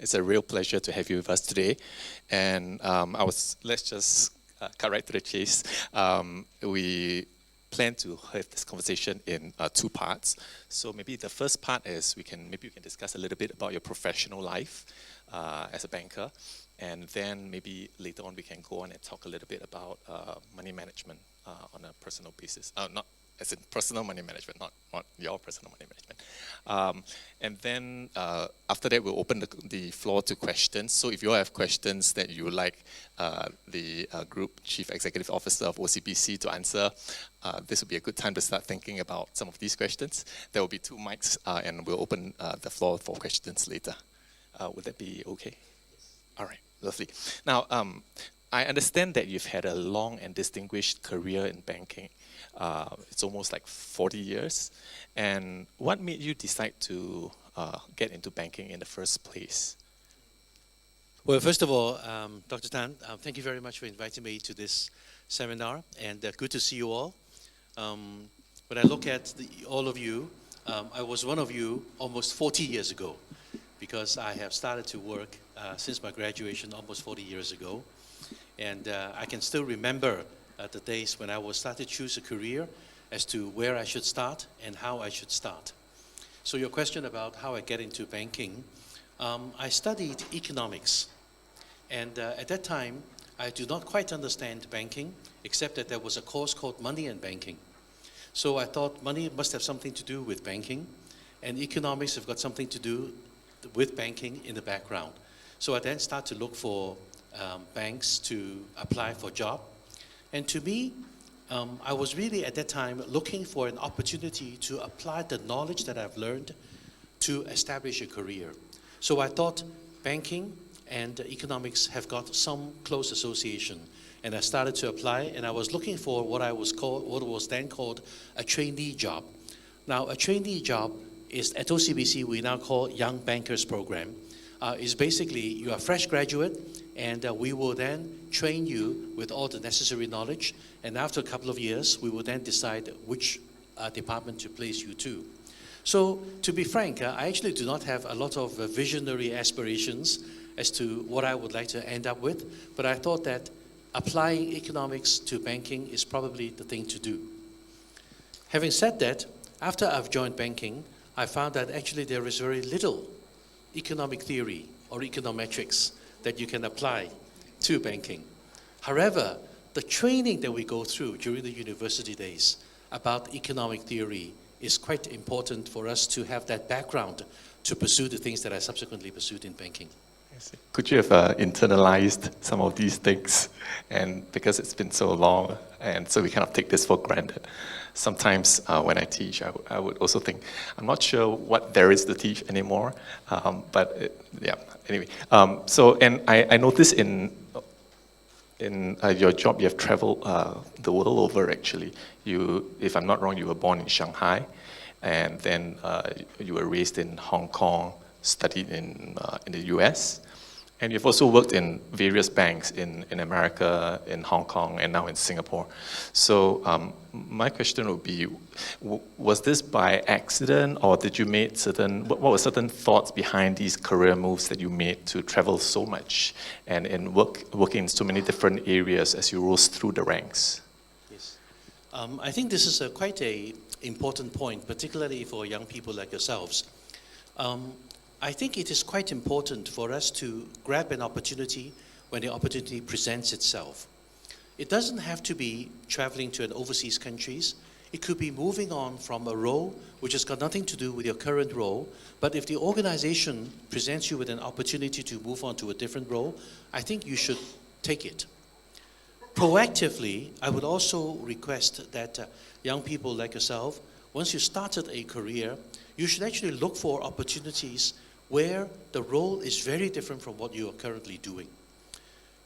It's a real pleasure to have you with us today. And let's just cut right to the chase. We plan to have this conversation in two parts. So maybe the first part is maybe we can discuss a little bit about your professional life as a banker. And then maybe later on we can go on and talk a little bit about money management on a personal basis. Not as in personal money management, not your personal money management. And then after that, we'll open the floor to questions. So if you all have questions that you would like the Group Chief Executive Officer of OCBC to answer, this would be a good time to start thinking about some of these questions. There will be two mics, and we'll open the floor for questions later. Would that be okay? All right, lovely. Now, I understand that you've had a long and distinguished career in banking. It's almost like 40 years. And what made you decide to get into banking in the first place? Well, first of all, Dr. Tan, thank you very much for inviting me to this seminar, and good to see you all. When I look at all of you, I was one of you almost 40 years ago, because I have started to work since my graduation almost 40 years ago. And I can still remember the days when I was starting to choose a career as to where I should start and how I should start. So your question about how I get into banking, I studied economics. And at that time, I did not quite understand banking, except that there was a course called Money and Banking. So I thought money must have something to do with banking, and economics have got something to do with banking in the background. So I then started to look for banks to apply for job. And to me, I was really at that time looking for an opportunity to apply the knowledge that I've learned to establish a career. So I thought banking and economics have got some close association. And I started to apply, and I was looking for what was then called a trainee job. Now, a trainee job is at OCBC we now call Young Bankers Program. Is basically you are a fresh graduate, and we will then train you with all the necessary knowledge, and after a couple of years we will then decide which department to place you to. So to be frank, I actually do not have a lot of visionary aspirations as to what I would like to end up with, but I thought that applying economics to banking is probably the thing to do. Having said that, after I've joined banking, I found that actually there is very little economic theory or econometrics that you can apply to banking. However, the training that we go through during the university days about economic theory is quite important for us to have that background to pursue the things that I subsequently pursued in banking. Could you have internalized some of these things? And because it's been so long, and so we kind of take this for granted. Sometimes when I teach, I would also think, I'm not sure what there is to teach anymore. Anyway. And I noticed in your job, you have traveled the world over, actually. If I'm not wrong, you were born in Shanghai, and then you were raised in Hong Kong, studied in the US, and you've also worked in various banks in America, in Hong Kong, and now in Singapore. So my question would be, was this by accident, or did you make what were certain thoughts behind these career moves that you made to travel so much and working in so many different areas as you rose through the ranks? Yes. I think this is quite an important point, particularly for young people like yourselves. I think it is quite important for us to grab an opportunity when the opportunity presents itself. It doesn't have to be traveling to an overseas countries. It could be moving on from a role which has got nothing to do with your current role, but if the organization presents you with an opportunity to move on to a different role, I think you should take it. Proactively, I would also request that young people like yourself, once you started a career, you should actually look for opportunities where the role is very different from what you are currently doing.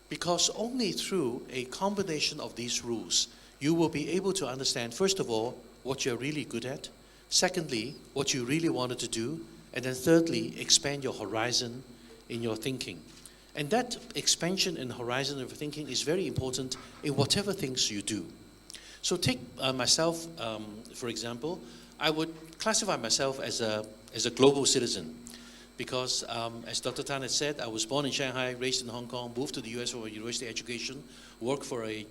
Because only through a combination of these rules, you will be able to understand, first of all, what you're really good at, secondly, what you really wanted to do, and then thirdly, expand your horizon in your thinking. And that expansion in horizon of thinking is very important in whatever things you do. So take myself, for example, I would classify myself as a global citizen. because as Dr. Tan has said, I was born in Shanghai, raised in Hong Kong, moved to the US for a university education, worked for a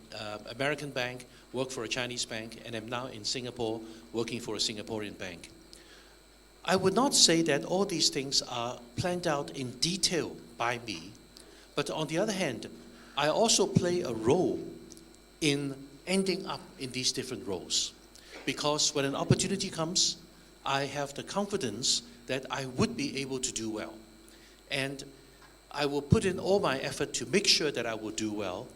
American bank, worked for a Chinese bank, and am now in Singapore working for a Singaporean bank. I would not say that all these things are planned out in detail by me, but on the other hand, I also play a role in ending up in these different roles. Because when an opportunity comes, I have the confidence that I would be able to do well. And I will put in all my effort to make sure that I will do well,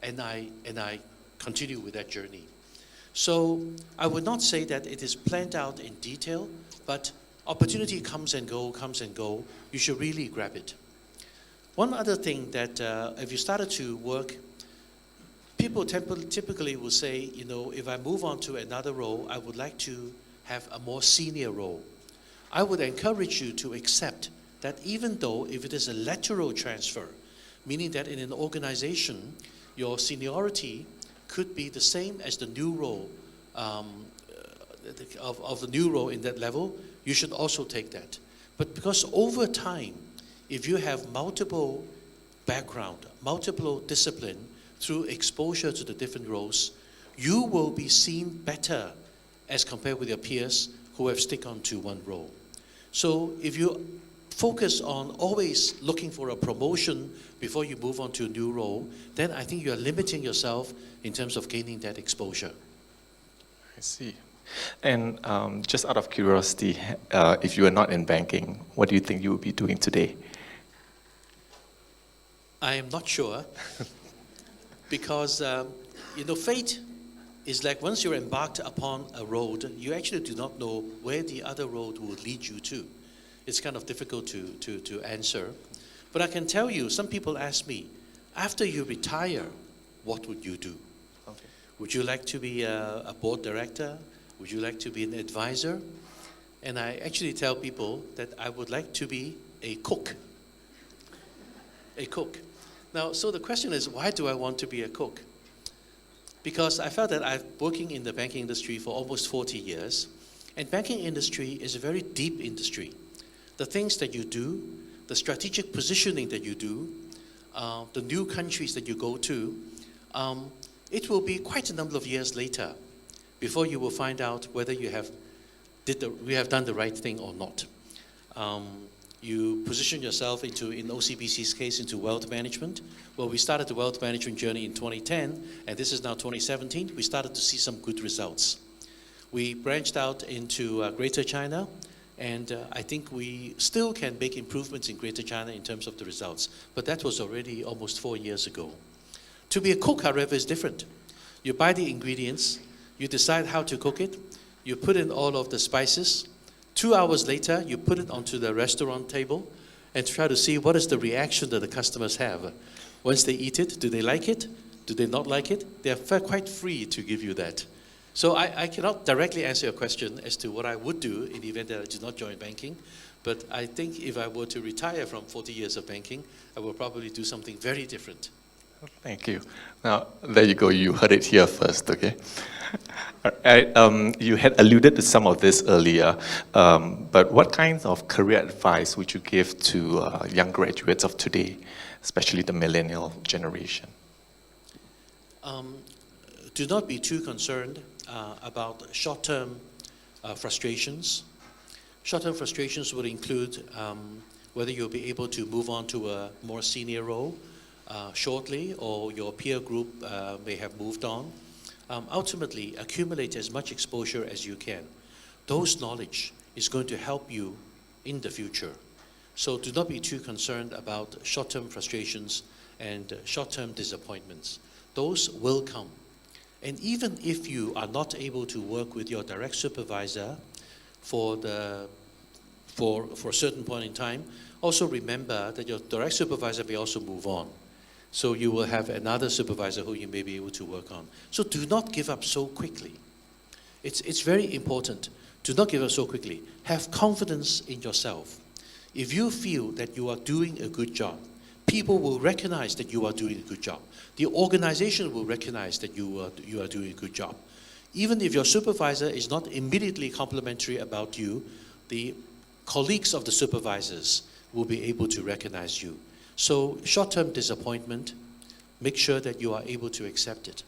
and I continue with that journey. So I would not say that it is planned out in detail, but opportunity comes and go, you should really grab it. One other thing that if you started to work, people typically will say, you know, if I move on to another role, I would like to have a more senior role. I would encourage you to accept that even though if it is a lateral transfer, meaning that in an organization, your seniority could be the same as the new role, of the new role in that level, you should also take that. But because over time, if you have multiple background, multiple discipline through exposure to the different roles, you will be seen better as compared with your peers who have stick on to one role. So if you focus on always looking for a promotion before you move on to a new role, then I think you are limiting yourself in terms of gaining that exposure. I see. And just out of curiosity, if you were not in banking, what do you think you would be doing today? I am not sure, because you know, fate is like once you're embarked upon a road, you actually do not know where the other road will lead you to. It's kind of difficult to answer. But I can tell you, some people ask me, after you retire, what would you do? Okay. Would you like to be a board director? Would you like to be an advisor? And I actually tell people that I would like to be a cook. A cook. Now, so the question is, why do I want to be a cook? Because I felt that I've working in the banking industry for almost 40 years, and banking industry is a very deep industry. The things that you do, the strategic positioning that you do, the new countries that you go to, it will be quite a number of years later before you will find out whether you have done the right thing or not. You position yourself into, in OCBC's case, into wealth management. Well, we started the wealth management journey in 2010, and this is now 2017. We started to see some good results. We branched out into Greater China, and I think we still can make improvements in Greater China in terms of the results. But that was already almost 4 years ago. To be a cook, however, is different. You buy the ingredients, you decide how to cook it, you put in all of the spices. 2 hours later, you put it onto the restaurant table and try to see what is the reaction that the customers have. Once they eat it, do they like it? Do they not like it? They are quite free to give you that. So I cannot directly answer your question as to what I would do in the event that I do not join banking. But I think if I were to retire from 40 years of banking, I will probably do something very different. Thank you. Now, there you go. You heard it here first, okay? You had alluded to some of this earlier, but what kinds of career advice would you give to young graduates of today, especially the millennial generation? Do not be too concerned about short-term frustrations. Short-term frustrations would include whether you'll be able to move on to a more senior role shortly, or your peer group may have moved on. Ultimately, accumulate as much exposure as you can. Those knowledge is going to help you in the future. So do not be too concerned about short-term frustrations and short-term disappointments. Those will come. And even if you are not able to work with your direct supervisor for a certain point in time, also remember that your direct supervisor may also move on. So you will have another supervisor who you may be able to work on. So do not give up so quickly. It's very important. Do not give up so quickly. Have confidence in yourself. If you feel that you are doing a good job, people will recognize that you are doing a good job. The organization will recognize that you are doing a good job. Even if your supervisor is not immediately complimentary about you, the colleagues of the supervisors will be able to recognize you. So short-term disappointment, make sure that you are able to accept it.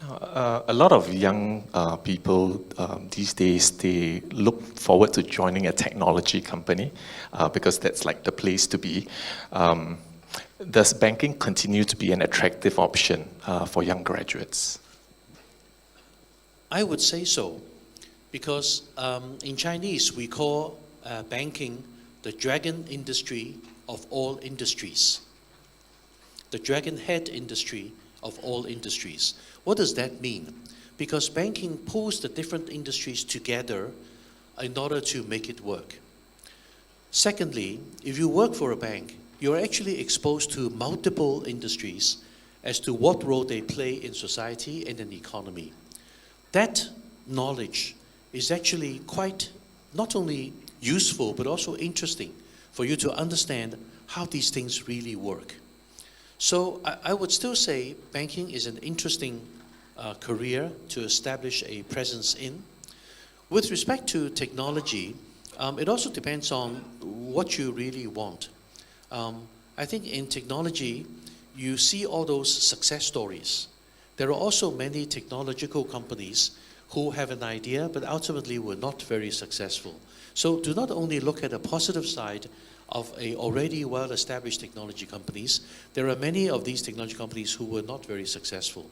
A lot of young people these days, they look forward to joining a technology company because that's like the place to be. Does banking continue to be an attractive option for young graduates? I would say so, because in Chinese we call banking the dragon industry of all industries. The dragon head industry of all industries. What does that mean? Because banking pulls the different industries together in order to make it work. Secondly, if you work for a bank, you're actually exposed to multiple industries as to what role they play in society and in the economy. That knowledge is actually quite not only useful but also interesting for you to understand how these things really work. So I would still say banking is an interesting career to establish a presence in. With respect to technology, it also depends on what you really want. I think in technology, you see all those success stories. There are also many technological companies who have an idea but ultimately were not very successful. So do not only look at the positive side of a already well-established technology companies, there are many of these technology companies who were not very successful.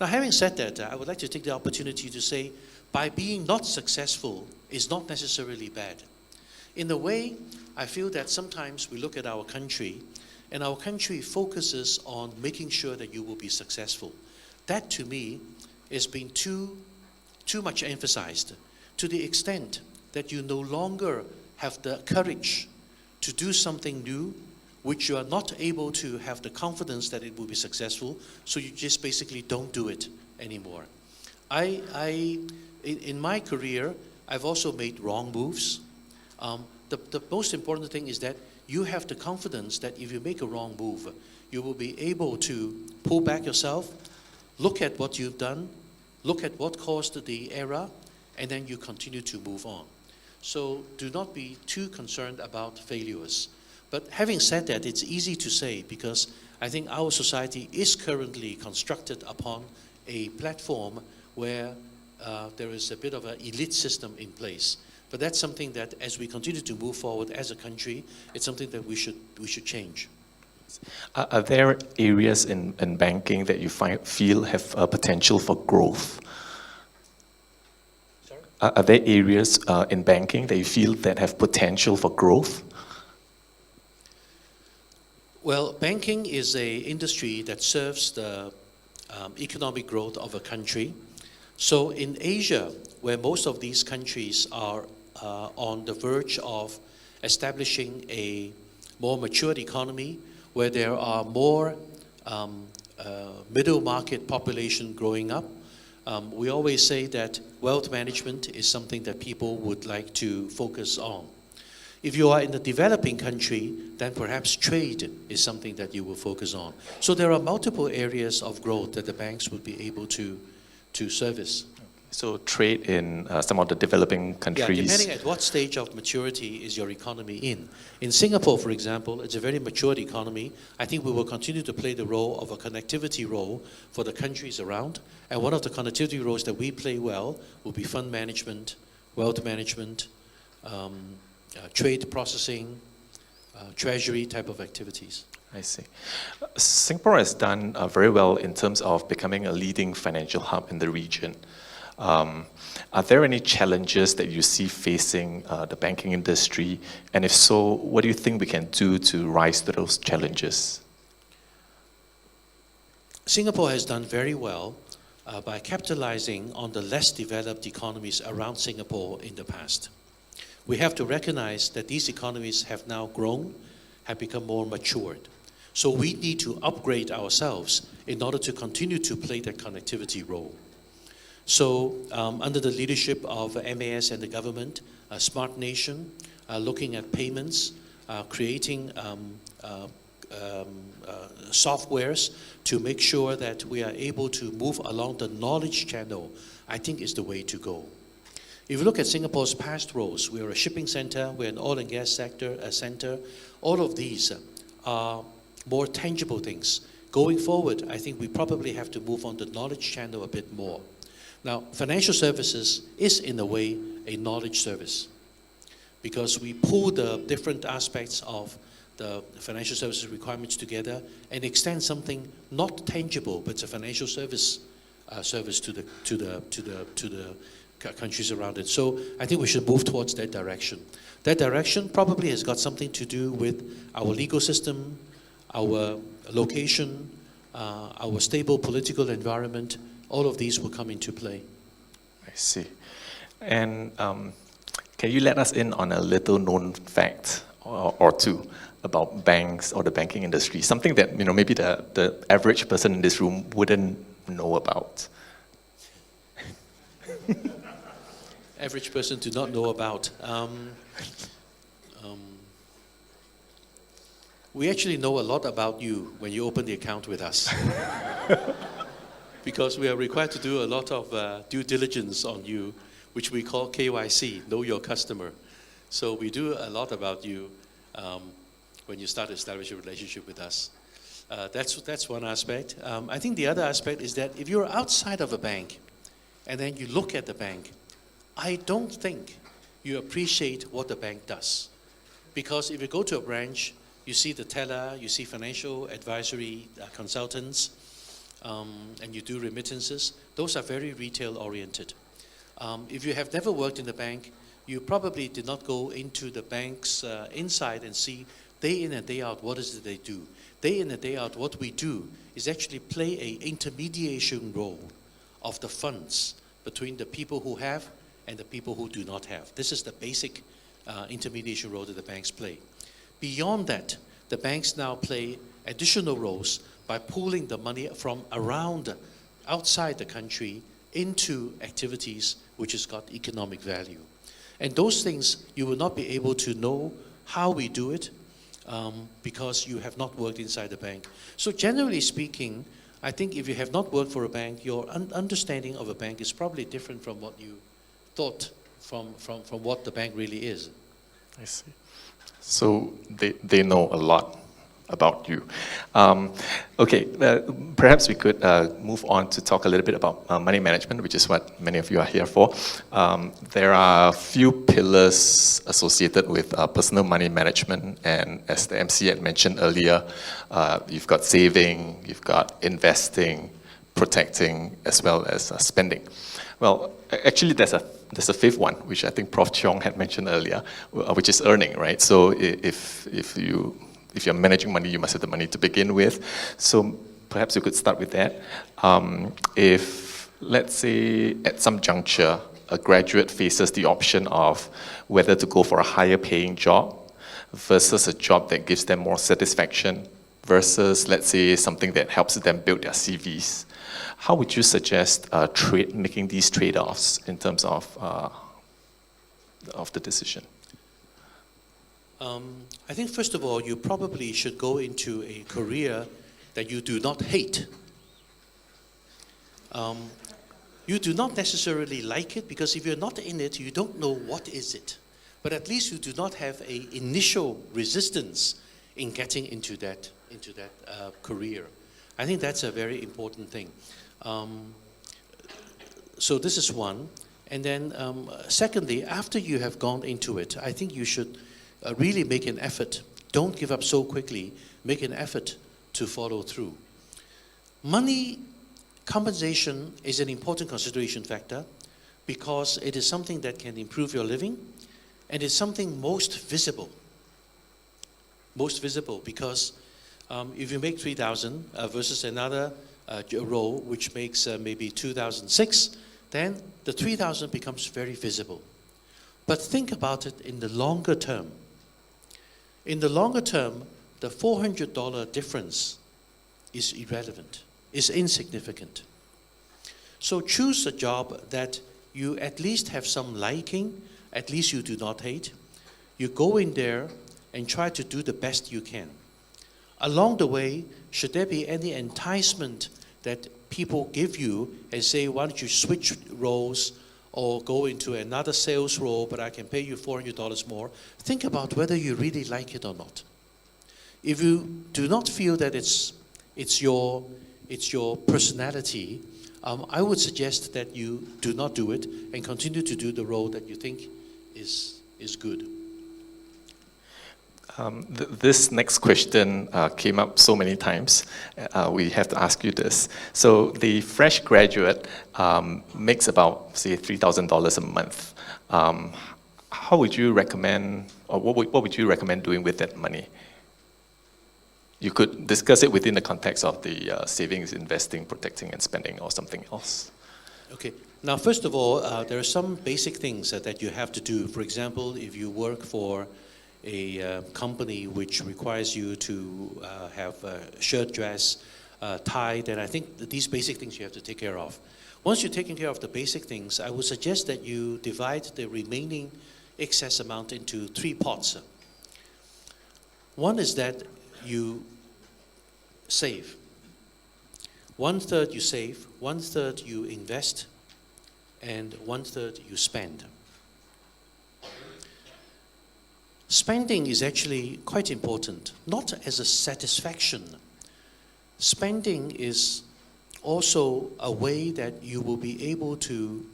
Now, having said that, I would like to take the opportunity to say, by being not successful is not necessarily bad. In a way, I feel that sometimes we look at our country, and our country focuses on making sure that you will be successful. That, to me, is being too much emphasized, to the extent that you no longer have the courage to do something new, which you are not able to have the confidence that it will be successful, so you just basically don't do it anymore. In my career, I've also made wrong moves. The most important thing is that you have the confidence that if you make a wrong move, you will be able to pull back yourself, look at what you've done, look at what caused the error, and then you continue to move on. So do not be too concerned about failures. But having said that, it's easy to say because I think our society is currently constructed upon a platform where there is a bit of an elite system in place. But that's something that as we continue to move forward as a country, it's something that we should change. Are there areas in banking that you feel have potential for growth? Sorry? Are there areas in banking that you feel that have potential for growth? Well, banking is an industry that serves the economic growth of a country. So in Asia, where most of these countries are on the verge of establishing a more matured economy, where there are more middle market population growing up, we always say that wealth management is something that people would like to focus on. If you are in a developing country, then perhaps trade is something that you will focus on. So there are multiple areas of growth that the banks would be able to service. So trade in some of the developing countries. Yeah, depending at what stage of maturity is your economy in. In Singapore, for example, it's a very matured economy. I think we will continue to play the role of a connectivity role for the countries around. And one of the connectivity roles that we play well will be fund management, wealth management, trade processing, treasury type of activities. I see. Singapore has done very well in terms of becoming a leading financial hub in the region. Are there any challenges that you see facing the banking industry? And if so, what do you think we can do to rise to those challenges? Singapore has done very well by capitalizing on the less developed economies around Singapore in the past. We have to recognize that these economies have now grown, have become more matured. So we need to upgrade ourselves in order to continue to play that connectivity role. So under the leadership of MAS and the government, Smart Nation, looking at payments, creating softwares to make sure that we are able to move along the knowledge channel, I think is the way to go. If you look at Singapore's past roles, we're a shipping center, we're an oil and gas center. All of these are more tangible things. Going forward, I think we probably have to move on the knowledge channel a bit more. Now, financial services is in a way a knowledge service because we pull the different aspects of the financial services requirements together and extend something not tangible, but it's a financial service to the countries around it. So I think we should move towards that direction. That direction probably has got something to do with our legal system, our location, our stable political environment. All of these will come into play. I see. And can you let us in on a little known fact or two about banks or the banking industry? Something that maybe the average person in this room wouldn't know about. Average person do not know about. We actually know a lot about you when you open the account with us. Because we are required to do a lot of due diligence on you, which we call KYC, Know Your Customer. So we do a lot about you when you start to establish a relationship with us. That's one aspect. I think the other aspect is that if you're outside of a bank and then you look at the bank, I don't think you appreciate what the bank does. Because if you go to a branch, you see the teller, you see financial advisory consultants, and you do remittances. Those are very retail oriented. If you have never worked in the bank, you probably did not go into the bank's inside and see day in and day out what is it they do. Day in and day out, what we do is actually play an intermediation role of the funds between the people who have and the people who do not have. This is the basic intermediation role that the banks play. Beyond that, the banks now play additional roles by pooling the money from outside the country into activities which has got economic value. And those things, you will not be able to know how we do it because you have not worked inside the bank. So generally speaking, I think if you have not worked for a bank, your understanding of a bank is probably different from what you thought from what the bank really is. I see. So they know a lot about you. Okay, perhaps we could move on to talk a little bit about money management, which is what many of you are here for. There are a few pillars associated with personal money management, and as the MC had mentioned earlier, you've got saving, you've got investing, protecting, as well as spending. Well, actually, there's a fifth one, which I think Prof. Cheong had mentioned earlier, which is earning, right? So if you're managing money, you must have the money to begin with. So perhaps you could start with that. If, let's say, at some juncture, a graduate faces the option of whether to go for a higher paying job versus a job that gives them more satisfaction versus, let's say, something that helps them build their CVs, how would you suggest making these trade-offs in terms of the decision? I think first of all, you probably should go into a career that you do not hate. You do not necessarily like it because if you're not in it, you don't know what is it. But at least you do not have an initial resistance in getting into that career. I think that's a very important thing. So this is one. And then secondly, after you have gone into it, I think you should really make an effort. Don't give up so quickly. Make an effort to follow through. Money compensation is an important consideration factor because it is something that can improve your living and it's something most visible. Most visible because if you make 3,000 versus another role which makes maybe 2,006, then the 3,000 becomes very visible. But think about it in the longer term. In the longer term, the $400 difference is irrelevant, is insignificant. So choose a job that you at least have some liking, at least you do not hate. You go in there and try to do the best you can. Along the way, should there be any enticement that people give you and say, why don't you switch roles or go into another sales role, but I can pay you $400 more, think about whether you really like it or not. If you do not feel that it's your personality, I would suggest that you do not do it and continue to do the role that you think is good. This next question came up so many times. We have to ask you this. So the fresh graduate makes about, say, $3,000 a month. How would you recommend, or what would you recommend doing with that money? You could discuss it within the context of the savings, investing, protecting, and spending, or something else. Okay. Now, first of all, there are some basic things that you have to do. For example, if you work for a company which requires you to have a shirt, dress, tie, then I think that these basic things you have to take care of. Once you've taken care of the basic things, I would suggest that you divide the remaining excess amount into 3 pots. One is that you save. 1/3 you save, 1/3 you invest, and 1/3 you spend. Spending is actually quite important, not as a satisfaction. Spending is also a way that you will be able to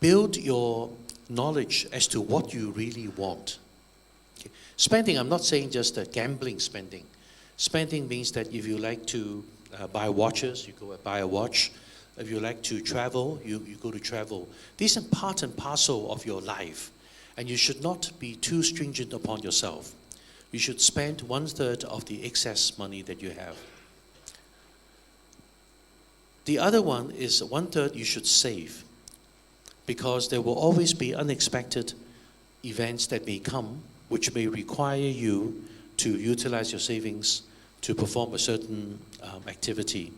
build your knowledge as to what you really want. Okay. Spending, I'm not saying just gambling spending. Spending means that if you like to buy watches, you go and buy a watch. If you like to travel, you go to travel. These are part and parcel of your life. And you should not be too stringent upon yourself. You should spend 1/3 of the excess money that you have. The other one is 1/3 you should save, because there will always be unexpected events that may come which may require you to utilize your savings to perform a certain activity.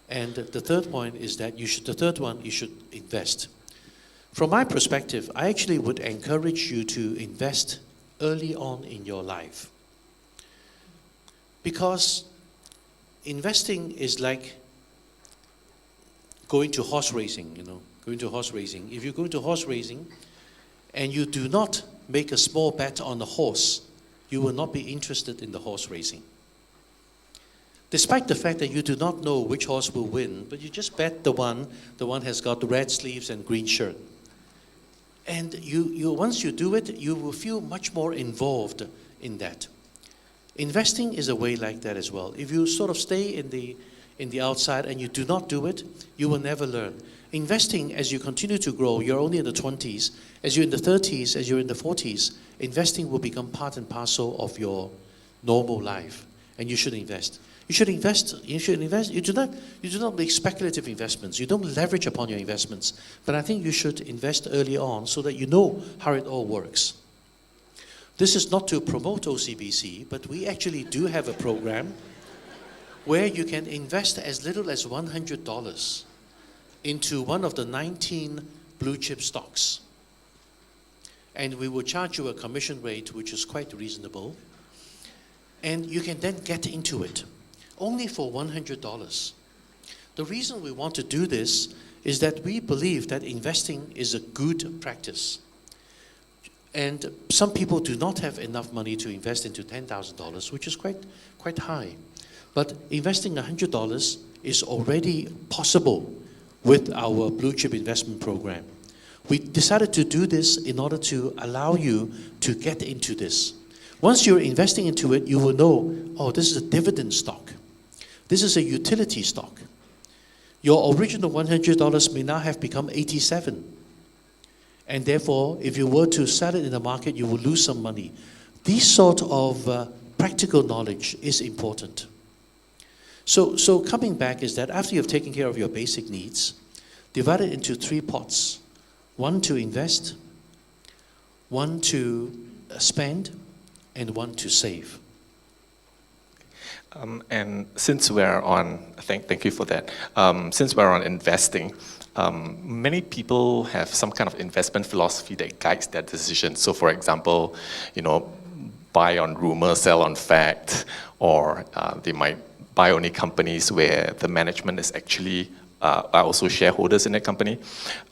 And the third point is that you should invest. From my perspective, I actually would encourage you to invest early on in your life. Because investing is like going to horse racing, going to horse racing. If you go to horse racing and you do not make a small bet on the horse, you will not be interested in the horse racing. Despite the fact that you do not know which horse will win, but you just bet the one has got the red sleeves and green shirt. And once you do it, you will feel much more involved in that. Investing is a way like that as well. If you sort of stay in the outside and you do not do it, you will never learn. Investing, as you continue to grow, you're only in the 20s. As you're in the 30s, as you're in the 40s, investing will become part and parcel of your normal life. And you should invest. You should invest. You do not make speculative investments. You don't leverage upon your investments. But I think you should invest early on so that you know how it all works. This is not to promote OCBC, but we actually do have a program where you can invest as little as $100 into one of the 19 blue chip stocks. And we will charge you a commission rate which is quite reasonable. And you can then get into it, only for $100. The reason we want to do this is that we believe that investing is a good practice. And some people do not have enough money to invest into $10,000, which is quite high. But investing $100 is already possible with our blue chip investment program. We decided to do this in order to allow you to get into this. Once you're investing into it, you will know, oh, this is a dividend stock. This is a utility stock. Your original $100 may now have become 87. And therefore, if you were to sell it in the market, you will lose some money. This sort of practical knowledge is important. So coming back is that after you've taken care of your basic needs, divide it into 3 pots. 1 to invest, 1 to spend, and 1 to save. And since we're on, thank you for that. Since we're on investing, many people have some kind of investment philosophy that guides their decisions. So for example, buy on rumor, sell on fact, or they might buy only companies where the management is actually are also shareholders in that company.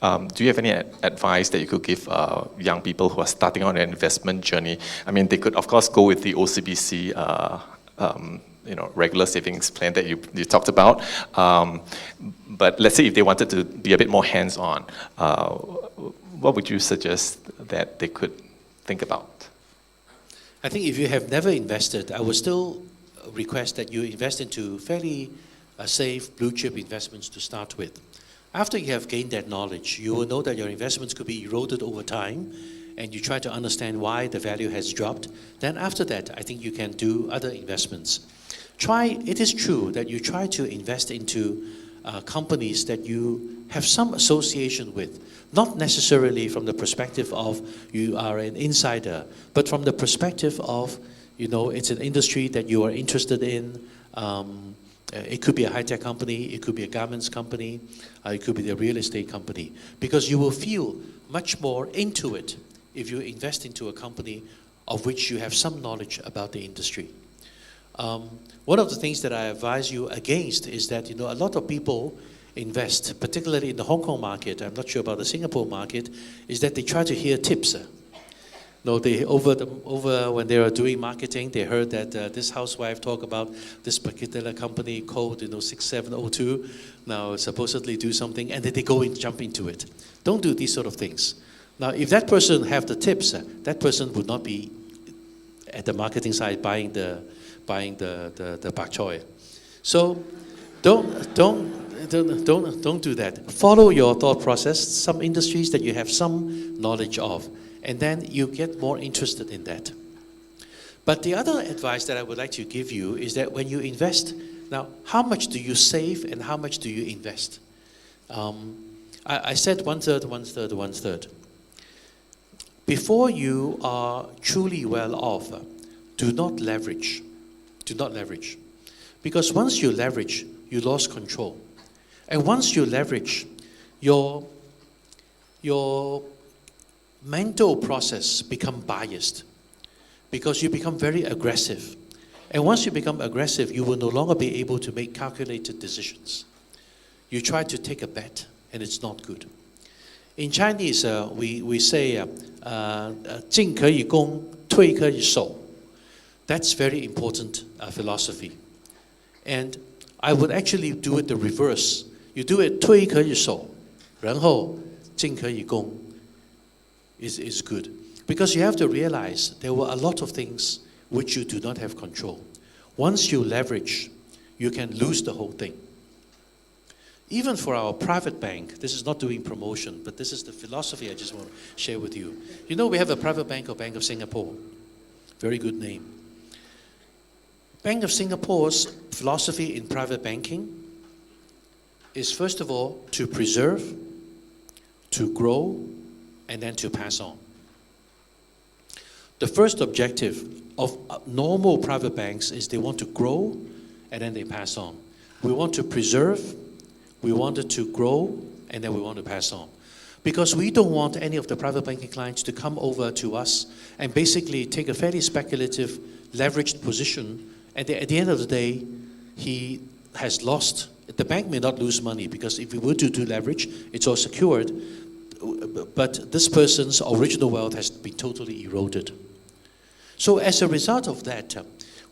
Do you have any advice that you could give young people who are starting on their investment journey? I mean, they could, of course, go with the OCBC regular savings plan that you talked about. But let's say if they wanted to be a bit more hands-on, what would you suggest that they could think about? I think if you have never invested, I would still request that you invest into fairly safe blue chip investments to start with. After you have gained that knowledge, you will know that your investments could be eroded over time, and you try to understand why the value has dropped. Then after that, I think you can do other investments. It is true that you try to invest into companies that you have some association with, not necessarily from the perspective of you are an insider, but from the perspective of, it's an industry that you are interested in. It could be a high-tech company, it could be a garments company, it could be a real estate company, because you will feel much more into it if you invest into a company of which you have some knowledge about the industry. One of the things that I advise you against is that, a lot of people invest, particularly in the Hong Kong market, I'm not sure about the Singapore market, is that they try to hear tips. They when they are doing marketing, they heard that this housewife talk about this particular company code, 6702, now supposedly do something, and then they go and jump into it. Don't do these sort of things. Now, if that person have the tips, that person would not be at the marketing side buying the bak choy. So don't do that. Follow your thought process, some industries that you have some knowledge of, and then you get more interested in that. But the other advice that I would like to give you is that when you invest, now how much do you save and how much do you invest? I said 1/3, 1/3, 1/3. Before you are truly well off, do not leverage. Do not leverage. Because once you leverage, you lost control. And once you leverage, your mental process become biased because you become very aggressive. And once you become aggressive, you will no longer be able to make calculated decisions. You try to take a bet, and it's not good. In Chinese, we say, 进可以攻，退可以守. That's very important philosophy. And I would actually do it the reverse. You do it 退可以守，然后进可以攻 is good. Because you have to realize there were a lot of things which you do not have control. Once you leverage, you can lose the whole thing. Even for our private bank, this is not doing promotion, but this is the philosophy I just want to share with you. We have a private bank called Bank of Singapore. Very good name. Bank of Singapore's philosophy in private banking is, first of all, to preserve, to grow, and then to pass on. The first objective of normal private banks is they want to grow and then they pass on. We want to preserve, we wanted to grow, and then we want to pass on. Because we don't want any of the private banking clients to come over to us and basically take a fairly speculative, leveraged position, and at the end of the day, he has lost. The bank may not lose money, because if we were to do leverage, it's all secured, but this person's original wealth has been totally eroded. So as a result of that,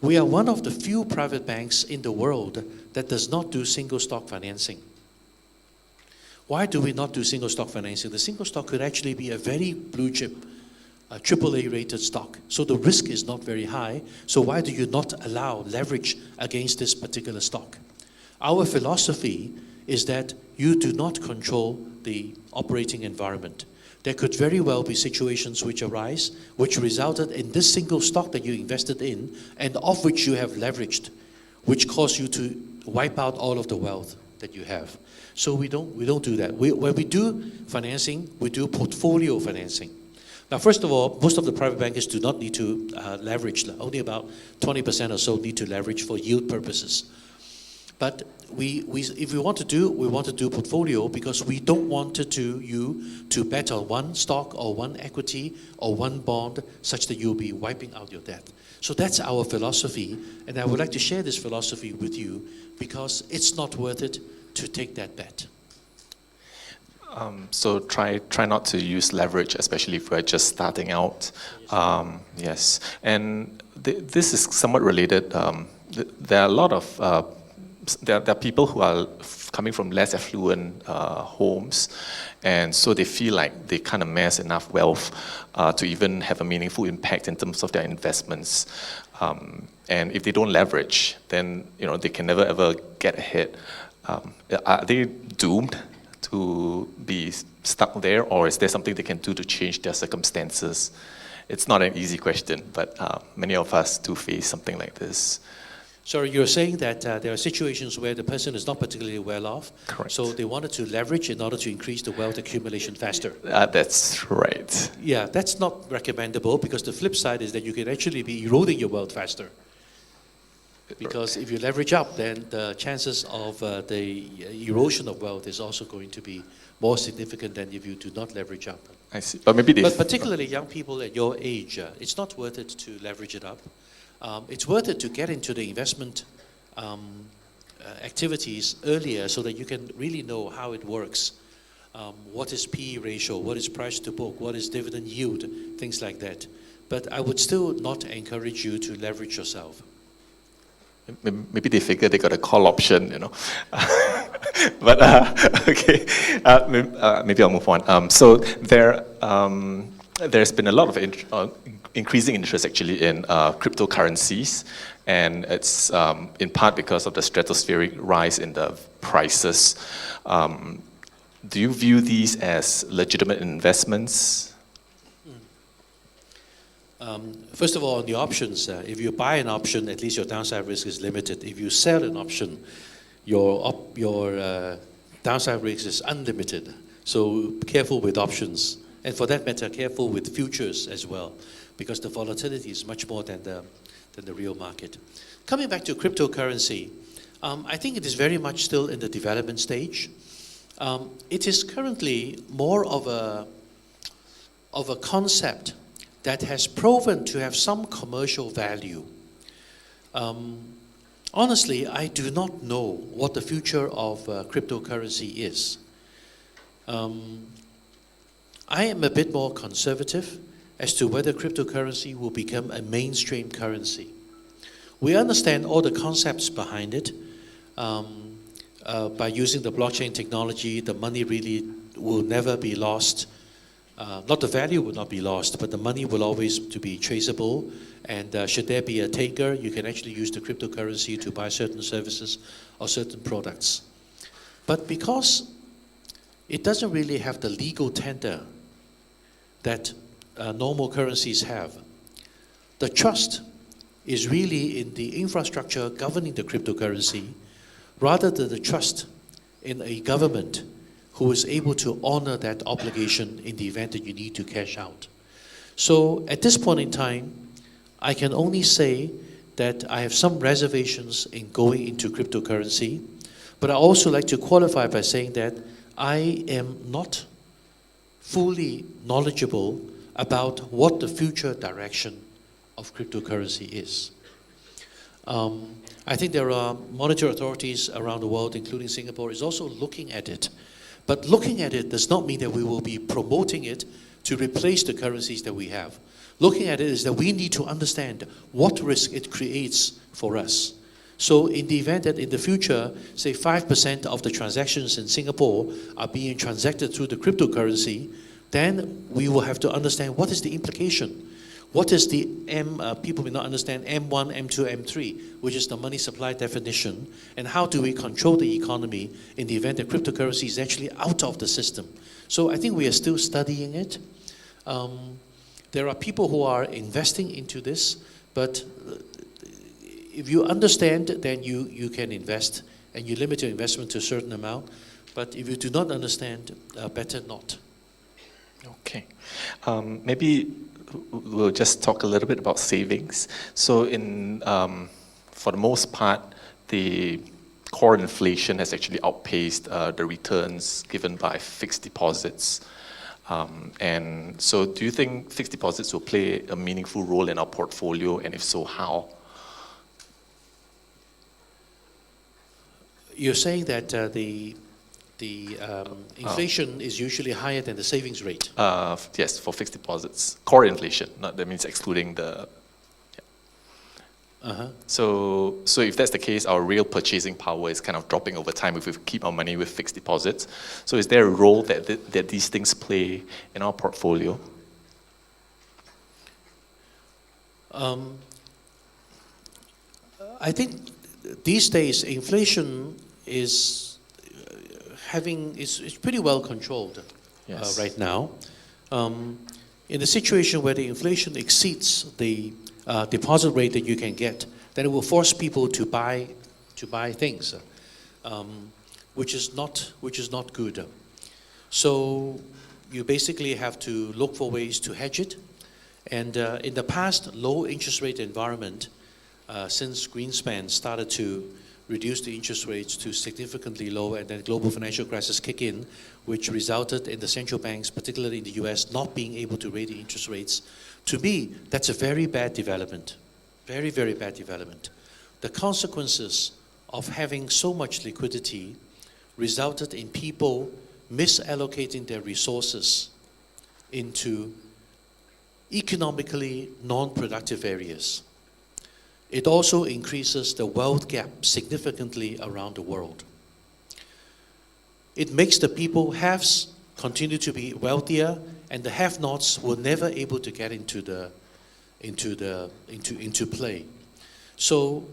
we are one of the few private banks in the world that does not do single stock financing. Why do we not do single stock financing? The single stock could actually be a very blue chip, a AAA rated stock. So the risk is not very high. So why do you not allow leverage against this particular stock? Our philosophy is that you do not control the operating environment. There could very well be situations which arise, which resulted in this single stock that you invested in, and of which you have leveraged, which cause you to wipe out all of the wealth that you have. So we don't do that. When we do financing, we do portfolio financing. Now, first of all, most of the private bankers do not need to leverage. Only about 20% or so need to leverage for yield purposes. But if we want to do portfolio, because we don't want you to bet on one stock or one equity or one bond such that you'll be wiping out your debt. So that's our philosophy, and I would like to share this philosophy with you because it's not worth it to take that bet? So try not to use leverage, especially if we're just starting out. Yes, and this is somewhat related. There are a lot of there are people who are coming from less affluent homes, and so they feel like they can't amass enough wealth to even have a meaningful impact in terms of their investments. And if they don't leverage, then they can never ever get ahead. Are they doomed to be stuck there, or is there something they can do to change their circumstances? It's not an easy question, but many of us do face something like this. So you're saying that there are situations where the person is not particularly well off, Correct. so they wanted to leverage in order to increase the wealth accumulation faster. That's right. Yeah, that's not recommendable, because the flip side is that you can actually be eroding your wealth faster. Because if you leverage up, then the chances of the erosion of wealth is also going to be more significant than if you do not leverage up. I see. But maybe But particularly young people at your age, it's not worth it to leverage it up. It's worth it to get into the investment activities earlier, so that you can really know how it works. What is PE ratio? What is price to book? What is dividend yield? Things like that. But I would still not encourage you to leverage yourself. Maybe they figure they got a call option, But okay, maybe I'll move on. So there's been a lot of increasing interest actually in cryptocurrencies, and it's in part because of the stratospheric rise in the prices. Do you view these as legitimate investments? First of all, on the options, if you buy an option, at least your downside risk is limited. If you sell an option, your downside risk is unlimited. So careful with options. And for that matter, careful with futures as well, because the volatility is much more than the real market. Coming back to cryptocurrency, I think it is very much still in the development stage. It is currently more of a concept that has proven to have some commercial value. Honestly, I do not know what the future of cryptocurrency is. I am a bit more conservative as to whether cryptocurrency will become a mainstream currency. We understand all the concepts behind it. By using the blockchain technology, the money really will never be lost. Not the value will not be lost, but the money will always to be traceable. And should there be a taker, you can actually use the cryptocurrency to buy certain services or certain products. But because it doesn't really have the legal tender that normal currencies have, the trust is really in the infrastructure governing the cryptocurrency, rather than the trust in a government who is able to honor that obligation in the event that you need to cash out. So at this point in time, I can only say that I have some reservations in going into cryptocurrency, but I also like to qualify by saying that I am not fully knowledgeable about what the future direction of cryptocurrency is. I think there are monetary authorities around the world, including Singapore, is also looking at it. But looking at it does not mean that we will be promoting it to replace the currencies that we have. Looking at it is that we need to understand what risk it creates for us. So in the event that in the future, say 5% of the transactions in Singapore are being transacted through the cryptocurrency, then we will have to understand what is the implication. What is the people may not understand M1, M2, M3, which is the money supply definition, and how do we control the economy in the event that cryptocurrency is actually out of the system. So I think we are still studying it. There are people who are investing into this, but if you understand, then you can invest, and you limit your investment to a certain amount. But if you do not understand, better not. Okay. Maybe we'll just talk a little bit about savings. So for the most part, the core inflation has actually outpaced the returns given by fixed deposits. And so do you think fixed deposits will play a meaningful role in our portfolio, and if so, how? You're saying that inflation is usually higher than the savings rate. Yes, for fixed deposits, core inflation. That means excluding the. Uh-huh. So if that's the case, our real purchasing power is kind of dropping over time if we keep our money with fixed deposits. So is there a role that these things play in our portfolio? I think these days inflation is is pretty well controlled. Yes. Right now. In a situation where the inflation exceeds the deposit rate that you can get, then it will force people to buy things, which is not good. So you basically have to look for ways to hedge it. And in the past low interest rate environment, since Greenspan started to reduce the interest rates to significantly low, and then global financial crisis kick in, which resulted in the central banks, particularly in the US, not being able to raise the interest rates. To me, that's a very bad development. Very, very bad development. The consequences of having so much liquidity resulted in people misallocating their resources into economically non-productive areas. It also increases the wealth gap significantly around the world. It makes the people haves continue to be wealthier, and the have-nots were never able to get into play. So,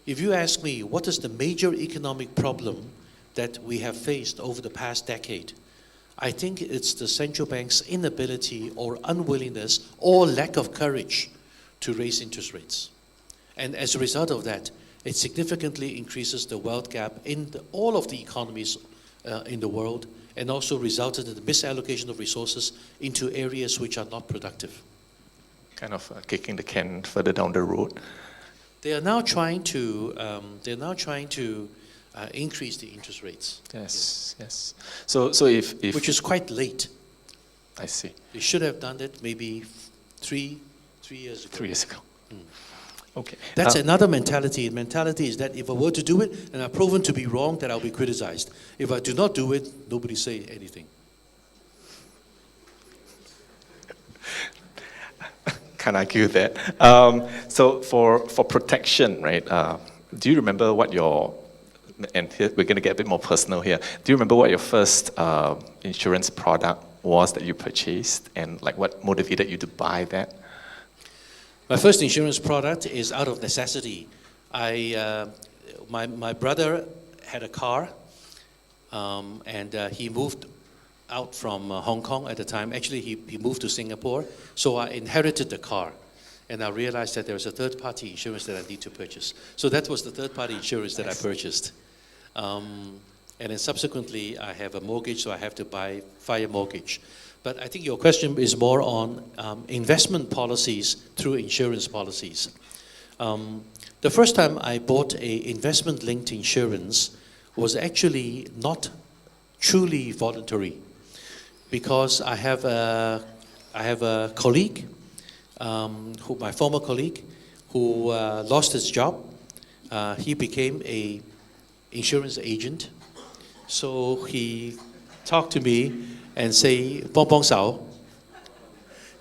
if you ask me, what is the major economic problem that we have faced over the past decade? I think it's the central bank's inability or unwillingness or lack of courage to raise interest rates. And as a result of that, it significantly increases the wealth gap in all of the economies in the world, and also resulted in the misallocation of resources into areas which are not productive. Kind of kicking the can further down the road. They are now trying to increase the interest rates. Yes. So if which is quite late. I see. They should have done it maybe three years ago. 3 years ago. Okay. That's another mentality. Mentality is that if I were to do it and I've proven to be wrong, then I'll be criticized. If I do not do it, nobody say anything. Can't argue that. So for protection, right? Do you remember what and here we're going to get a bit more personal here. Do you remember what your first insurance product was that you purchased, and like what motivated you to buy that? My first insurance product is out of necessity. My brother had a car, and he moved out from Hong Kong at the time. Actually, he moved to Singapore, so I inherited the car. And I realized that there was a third-party insurance that I need to purchase. So that was the third-party insurance that I purchased. And then subsequently, I have a mortgage, so I have to buy fire mortgage. But I think your question is more on investment policies through insurance policies. The first time I bought a investment-linked insurance was actually not truly voluntary, because I have a colleague, my former colleague, who lost his job. He became a insurance agent, so he talked to me and say, "Bong Bong Sao,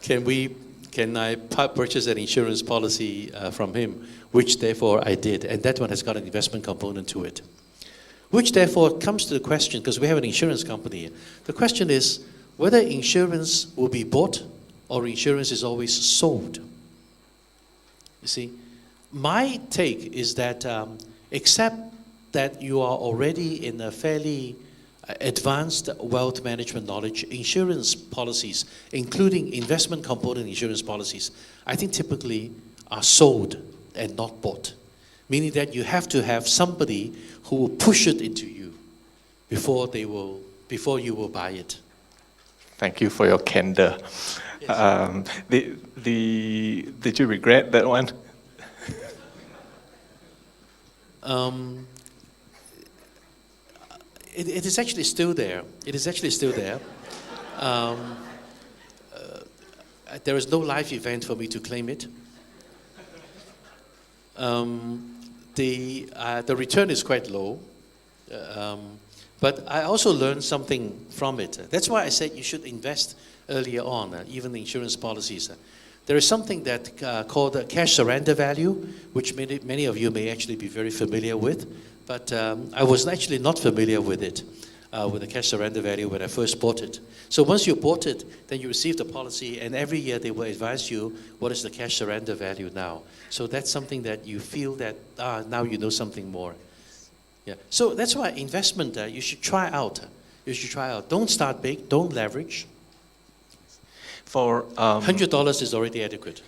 can I purchase an insurance policy from him?" Which therefore I did, and that one has got an investment component to it. Which therefore comes to the question, because we have an insurance company, the question is whether insurance will be bought or insurance is always sold. You see, my take is that except that you are already in a fairly advanced wealth management knowledge, insurance policies, including investment component insurance policies, I think typically are sold and not bought. Meaning that you have to have somebody who will push it into you before you will buy it. Thank you for your candor. Yes. Did you regret that one? It is actually still there. It is actually still there. There is no live event for me to claim it. The return is quite low. But I also learned something from it. That's why I said you should invest earlier on, even the insurance policies. There is something that called cash surrender value, which many of you may actually be very familiar with. But I was actually not familiar with it, with the cash surrender value when I first bought it. So once you bought it, then you receive the policy, and every year they will advise you what is the cash surrender value now. So that's something that you feel that, now you know something more. Yeah. So that's why investment, you should try out. You should try out. Don't start big, don't leverage. For $100 is already adequate.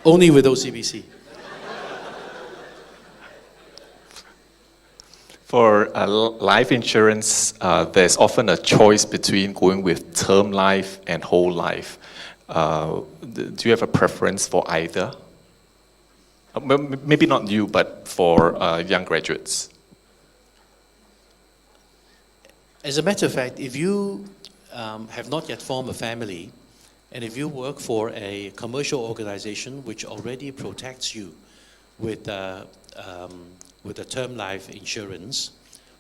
Only with OCBC. For life insurance, there's often a choice between going with term life and whole life. Do you have a preference for either? Maybe not you, but for young graduates. As a matter of fact, if you have not yet formed a family, and if you work for a commercial organization which already protects you with a term life insurance,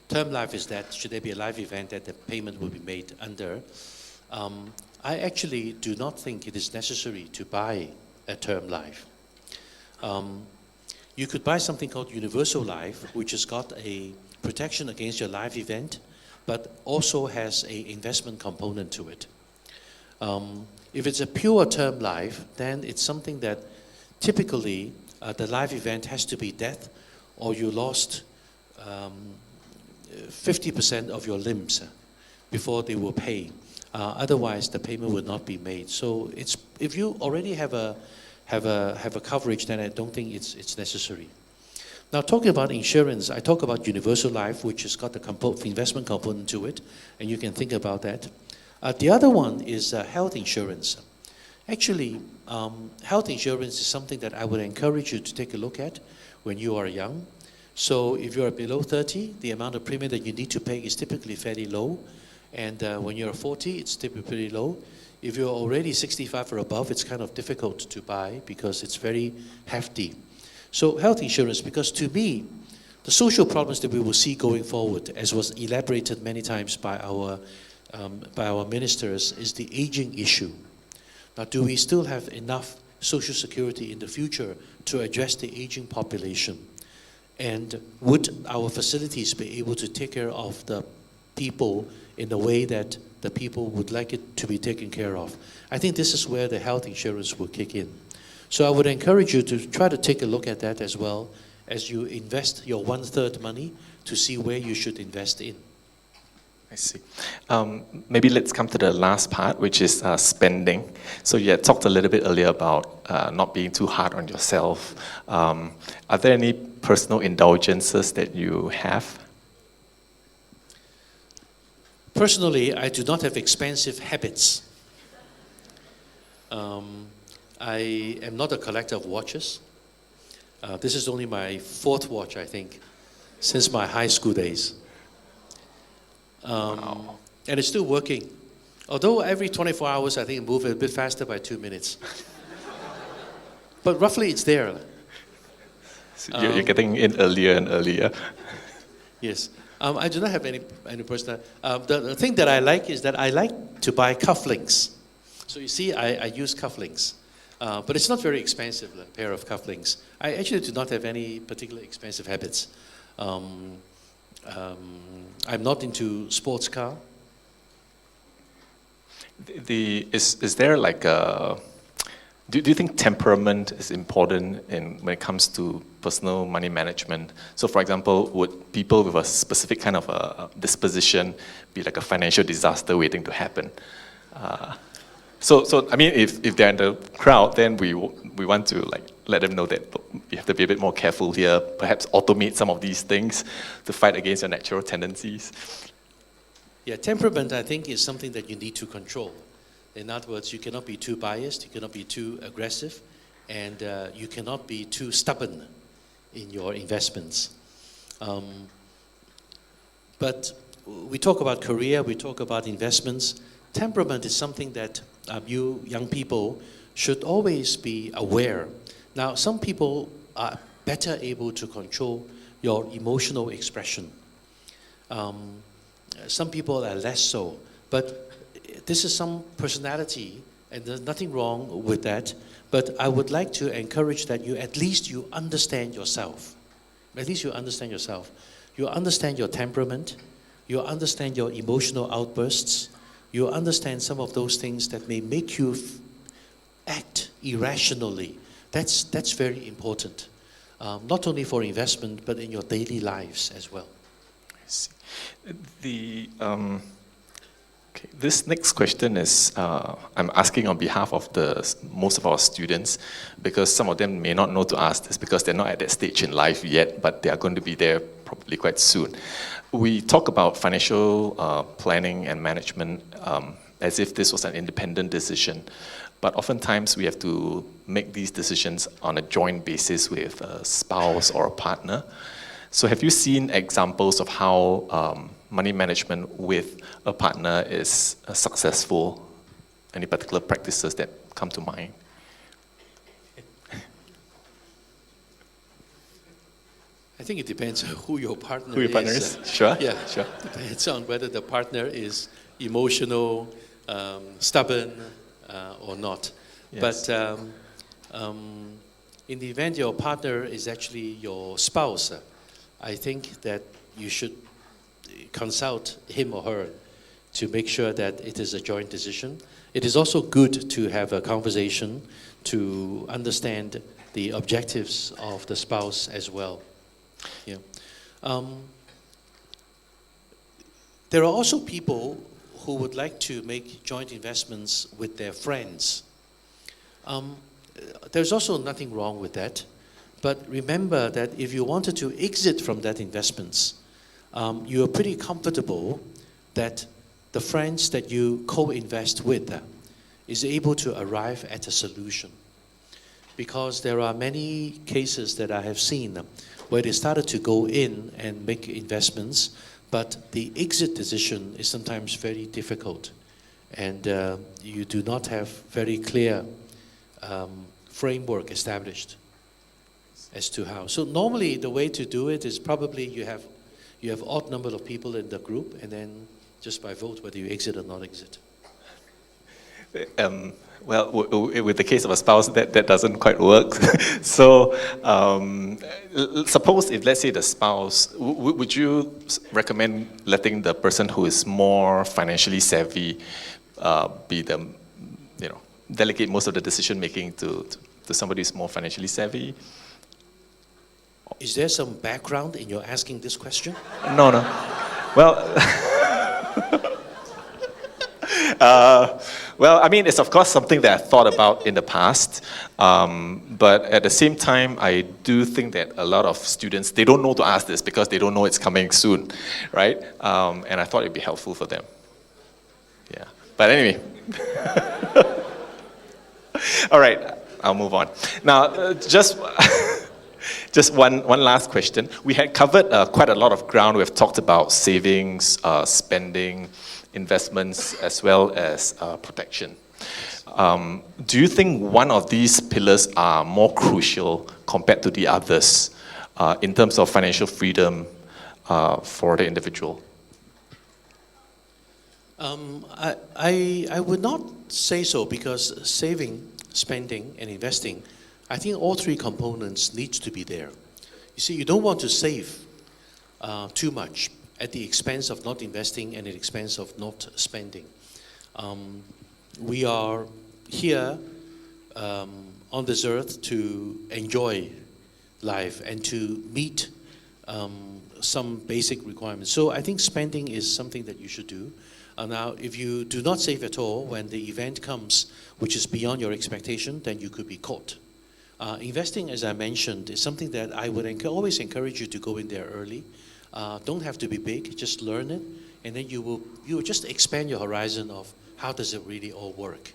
term life is that should there be a life event that the payment will be made under, I actually do not think it is necessary to buy a term life. You could buy something called universal life, which has got a protection against your life event, but also has an investment component to it. If it's a pure term life, then it's something that typically the life event has to be death, or you lost 50% of your limbs before they will pay. Otherwise, the payment would not be made. So it's, if you already have a coverage, then I don't think it's necessary. Now, talking about insurance, I talk about universal life, which has got the investment component to it, and you can think about that. The other one is health insurance. Actually, health insurance is something that I would encourage you to take a look at when you are young. So if you're below 30, the amount of premium that you need to pay is typically fairly low. And when you're 40, it's typically pretty low. If you're already 65 or above, it's kind of difficult to buy because it's very hefty. So health insurance, because to me, the social problems that we will see going forward, as was elaborated many times by our ministers, is the aging issue. Now, do we still have enough social security in the future to address the aging population? And would our facilities be able to take care of the people in the way that the people would like it to be taken care of? I think this is where the health insurance will kick in. So I would encourage you to try to take a look at that as well as you invest your 1/3 money to see where you should invest in. I see. Maybe let's come to the last part, which is spending. So you had talked a little bit earlier about not being too hard on yourself. Are there any personal indulgences that you have? Personally, I do not have expensive habits. I am not a collector of watches. This is only my 4th watch, I think, since my high school days. Wow. And it's still working. Although every 24 hours, I think it moves a bit faster by 2 minutes. But roughly it's there. So you're getting in earlier and earlier. Yes. I do not have any personal. The thing that I like is that I like to buy cufflinks. So you see, I use cufflinks. But it's not very expensive, a pair of cufflinks. I actually do not have any particular expensive habits. I'm not into sports car. Is there like a... Do you think temperament is important when it comes to personal money management? So for example, would people with a specific kind of a disposition be like a financial disaster waiting to happen? So I mean, if they're in the crowd, then we want to like let them know that you have to be a bit more careful here, perhaps automate some of these things to fight against your natural tendencies. Yeah, temperament, I think, is something that you need to control. In other words, you cannot be too biased, you cannot be too aggressive, and you cannot be too stubborn in your investments. But we talk about career, we talk about investments. Temperament is something that you young people should always be aware. Now, some people are better able to control your emotional expression. Some people are less so, but this is some personality, and there's nothing wrong with that. But I would like to encourage that at least you understand yourself. At least you understand yourself. You understand your temperament. You understand your emotional outbursts. You understand some of those things that may make you act irrationally. That's very important, not only for investment, but in your daily lives as well. I see. This next question is, I'm asking on behalf of most of our students, because some of them may not know to ask this because they're not at that stage in life yet, but they are going to be there probably quite soon. We talk about financial planning and management as if this was an independent decision, but oftentimes we have to make these decisions on a joint basis with a spouse or a partner. So have you seen examples of how money management with a partner is successful? Any particular practices that come to mind? I think it depends on who your partner is. Who your partner is? Sure. Yeah, sure. Depends on whether the partner is emotional, stubborn, or not. Yes. But in the event your partner is actually your spouse, I think that you should consult him or her to make sure that it is a joint decision. It is also good to have a conversation to understand the objectives of the spouse as well. Yeah. There are also people who would like to make joint investments with their friends. There's also nothing wrong with that. But remember that if you wanted to exit from that investments, you are pretty comfortable that the friends that you co-invest with is able to arrive at a solution. Because there are many cases that I have seen where they started to go in and make investments, but the exit decision is sometimes very difficult. And you do not have very clear framework established as to how. So normally the way to do it is probably you have odd number of people in the group, and then just by vote whether you exit or not exit. Well, with the case of a spouse, that doesn't quite work. So suppose if, let's say, the spouse, would you recommend letting the person who is more financially savvy be the, delegate most of the decision making to somebody who's more financially savvy? Is there some background in your asking this question? No. Well, well, I mean, it's of course something that I thought about in the past, but at the same time, I do think that a lot of students, they don't know to ask this because they don't know it's coming soon, right? And I thought it'd be helpful for them. Yeah, but anyway. All right, I'll move on. Now, just one last question. We had covered quite a lot of ground. We've talked about savings, spending, investments, as well as protection. Do you think one of these pillars are more crucial compared to the others in terms of financial freedom for the individual? I would not say so, because saving, spending, and investing, I think all three components need to be there. You see, you don't want to save too much at the expense of not investing and at the expense of not spending. We are here on this earth to enjoy life and to meet some basic requirements. So I think spending is something that you should do. Now, if you do not save at all when the event comes, which is beyond your expectation, then you could be caught. Investing, as I mentioned, is something that I would always encourage you to go in there early. Don't have to be big, just learn it, and then you will just expand your horizon of how does it really all work.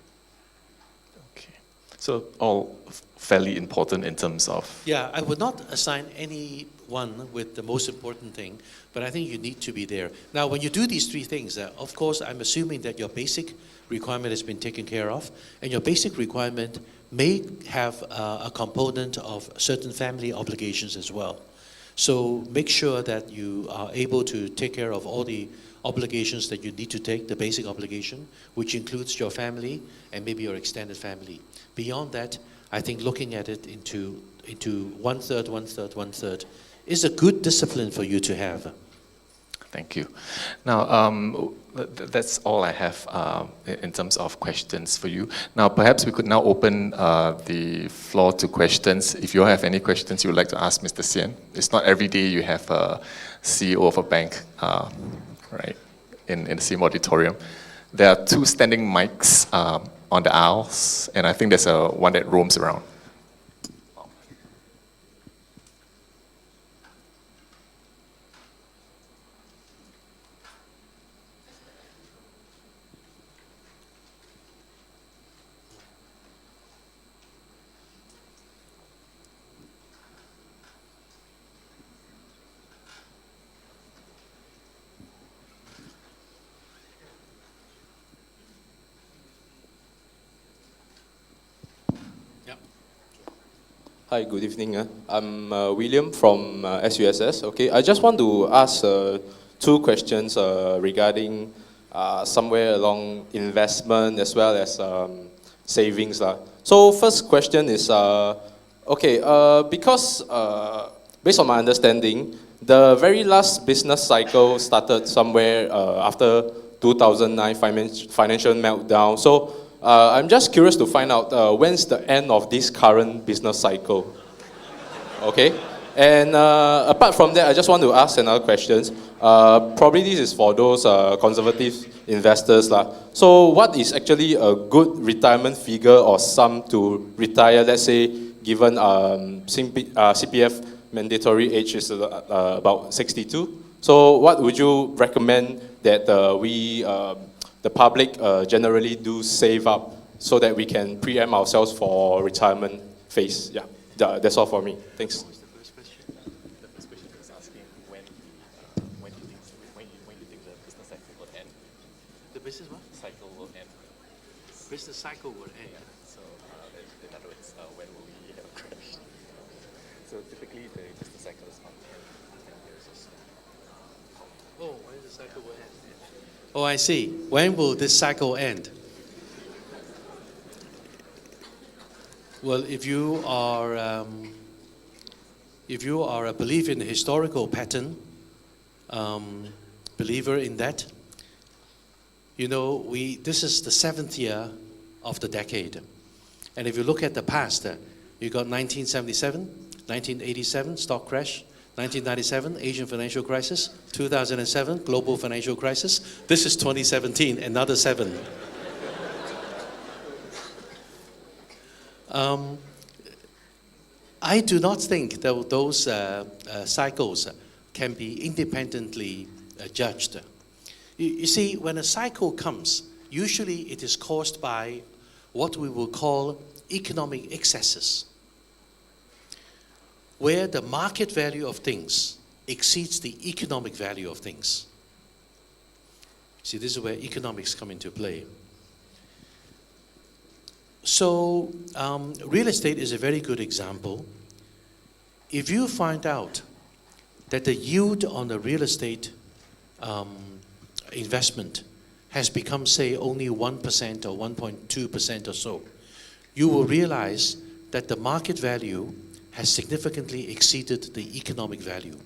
Okay, so all fairly important in terms of... Yeah, I would not assign any one with the most important thing, but I think you need to be there. Now, when you do these three things, of course, I'm assuming that your basic requirement has been taken care of, and your basic requirement may have a component of certain family obligations as well. So make sure that you are able to take care of all the obligations that you need to take, the basic obligation, which includes your family and maybe your extended family. Beyond that, I think looking at it into one third, one third, one third is a good discipline for you to have. Thank you. Now, that's all I have in terms of questions for you. Now, perhaps we could now open the floor to questions. If you all have any questions you would like to ask Mr. Tsien. It's not every day you have a CEO of a bank, right, in the same auditorium. There are 2 standing mics on the aisles, and I think there's one that roams around. Hi, good evening. I'm William from SUSS. Okay, I just want to ask 2 questions regarding somewhere along investment as well as savings. So first question is, because based on my understanding, the very last business cycle started somewhere after 2009 financial meltdown. So I'm just curious to find out when's the end of this current business cycle. Okay, and apart from that, I just want to ask another question. Probably this is for those conservative investors. So what is actually a good retirement figure or sum to retire, let's say, given CPF mandatory age is about 62? So what would you recommend that the public generally do save up so that we can preempt ourselves for retirement phase? Yeah, that's all for me. Thanks. The first question was asking when you think the business cycle will end. The business what? Cycle will end. Business cycle will end. Yeah. So in other words, when will we have a crash? So typically the business cycle is about 10 years or so. Oh, when the cycle will end? Oh, I see. When will this cycle end? Well, if you are a believer in the historical pattern, believer in that, you know, this is the 7th year of the decade. And if you look at the past, you got 1977, 1987, stock crash, 1997, Asian financial crisis, 2007, global financial crisis. This is 2017, another 7. I do not think that those cycles can be independently judged. You see, when a cycle comes, usually it is caused by what we will call economic excesses, where the market value of things exceeds the economic value of things. See, this is where economics come into play. So, real estate is a very good example. If you find out that the yield on the real estate investment has become, say, only 1% or 1.2% or so, you will realize that the market value has significantly exceeded the economic value,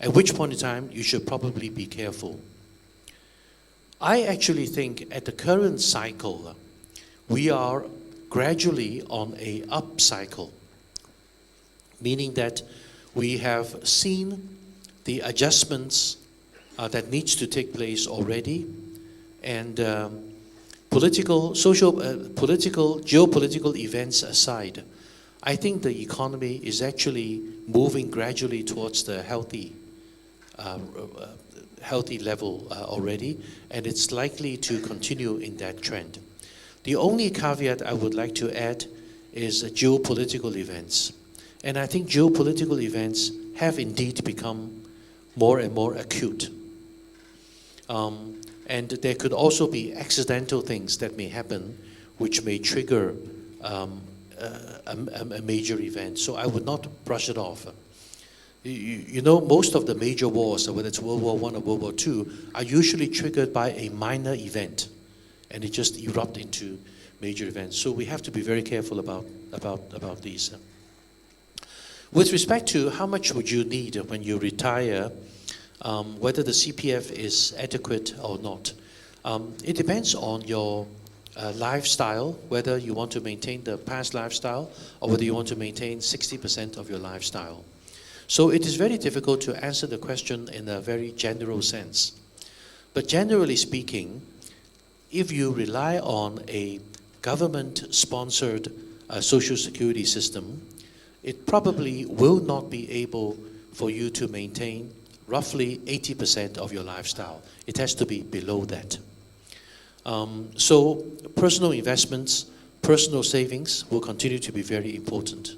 at which point in time you should probably be careful. I actually think at the current cycle, we are gradually on a up cycle, meaning that we have seen the adjustments that needs to take place already, and political, geopolitical events aside, I think the economy is actually moving gradually towards the healthy level already, and it's likely to continue in that trend. The only caveat I would like to add is geopolitical events. And I think geopolitical events have indeed become more and more acute. And there could also be accidental things that may happen which may trigger a major event. So I would not brush it off. You know, most of the major wars, whether it's World War I or World War II, are usually triggered by a minor event, and it just erupt into major events. So we have to be very careful about these. With respect to how much would you need when you retire, whether the CPF is adequate or not, it depends on your lifestyle, whether you want to maintain the past lifestyle or whether you want to maintain 60% of your lifestyle. So it is very difficult to answer the question in a very general sense. But generally speaking, if you rely on a government-sponsored social security system, it probably will not be able for you to maintain roughly 80% of your lifestyle. It has to be below that. So personal investments, personal savings will continue to be very important.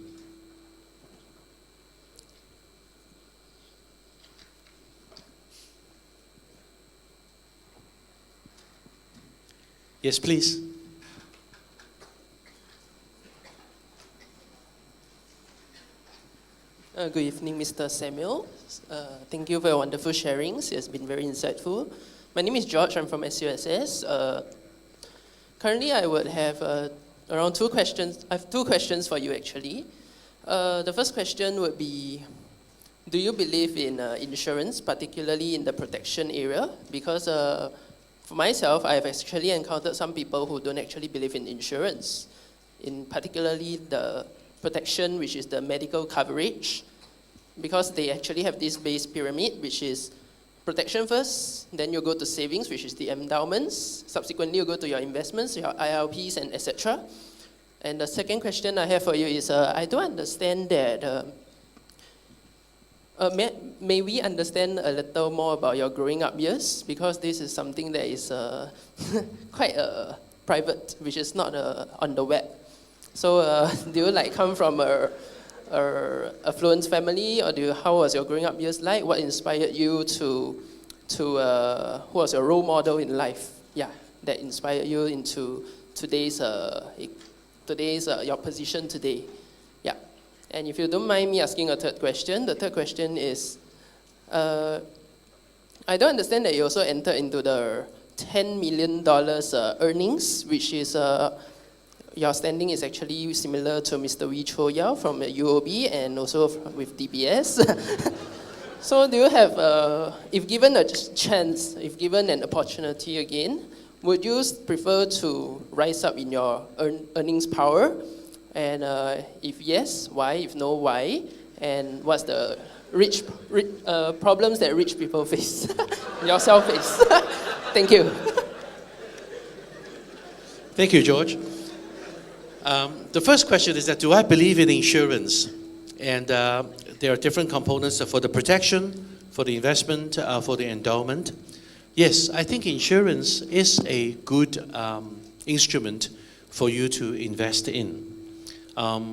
Yes, please. Good evening, Mr. Samuel. Thank you for your wonderful sharings. It has been very insightful. My name is George. I'm from SUSS. Currently, I would have around 2 questions. I have 2 questions for you, actually. The first question would be, do you believe in insurance, particularly in the protection area? Because for myself, I have actually encountered some people who don't actually believe in insurance, in particularly the protection, which is the medical coverage, because they actually have this base pyramid, which is protection first, then you go to savings, which is the endowments. Subsequently, you go to your investments, your ILPs, and etc. And the second question I have for you is, I don't understand that. May we understand a little more about your growing up years? Because this is something that is quite private, which is not on the web. So do you come from a affluent family, or how was your growing up years like? What inspired you to who was your role model in life? Yeah, that inspired you into today's your position today. Yeah, and if you don't mind me asking a third question, the third question is, I don't understand that you also entered into the $10 million earnings, which is your standing is actually similar to Mr. Wee Cho Yao from UOB and also with DBS. So do you have, if given a chance, if given an opportunity again, would you prefer to rise up in your earnings power? And if yes, why? If no, why? And what's the problems that rich people face? Yourself face. Thank you. Thank you, George. The first question is that, do I believe in insurance? And there are different components for the protection, for the investment, for the endowment. Yes, I think insurance is a good instrument for you to invest in. But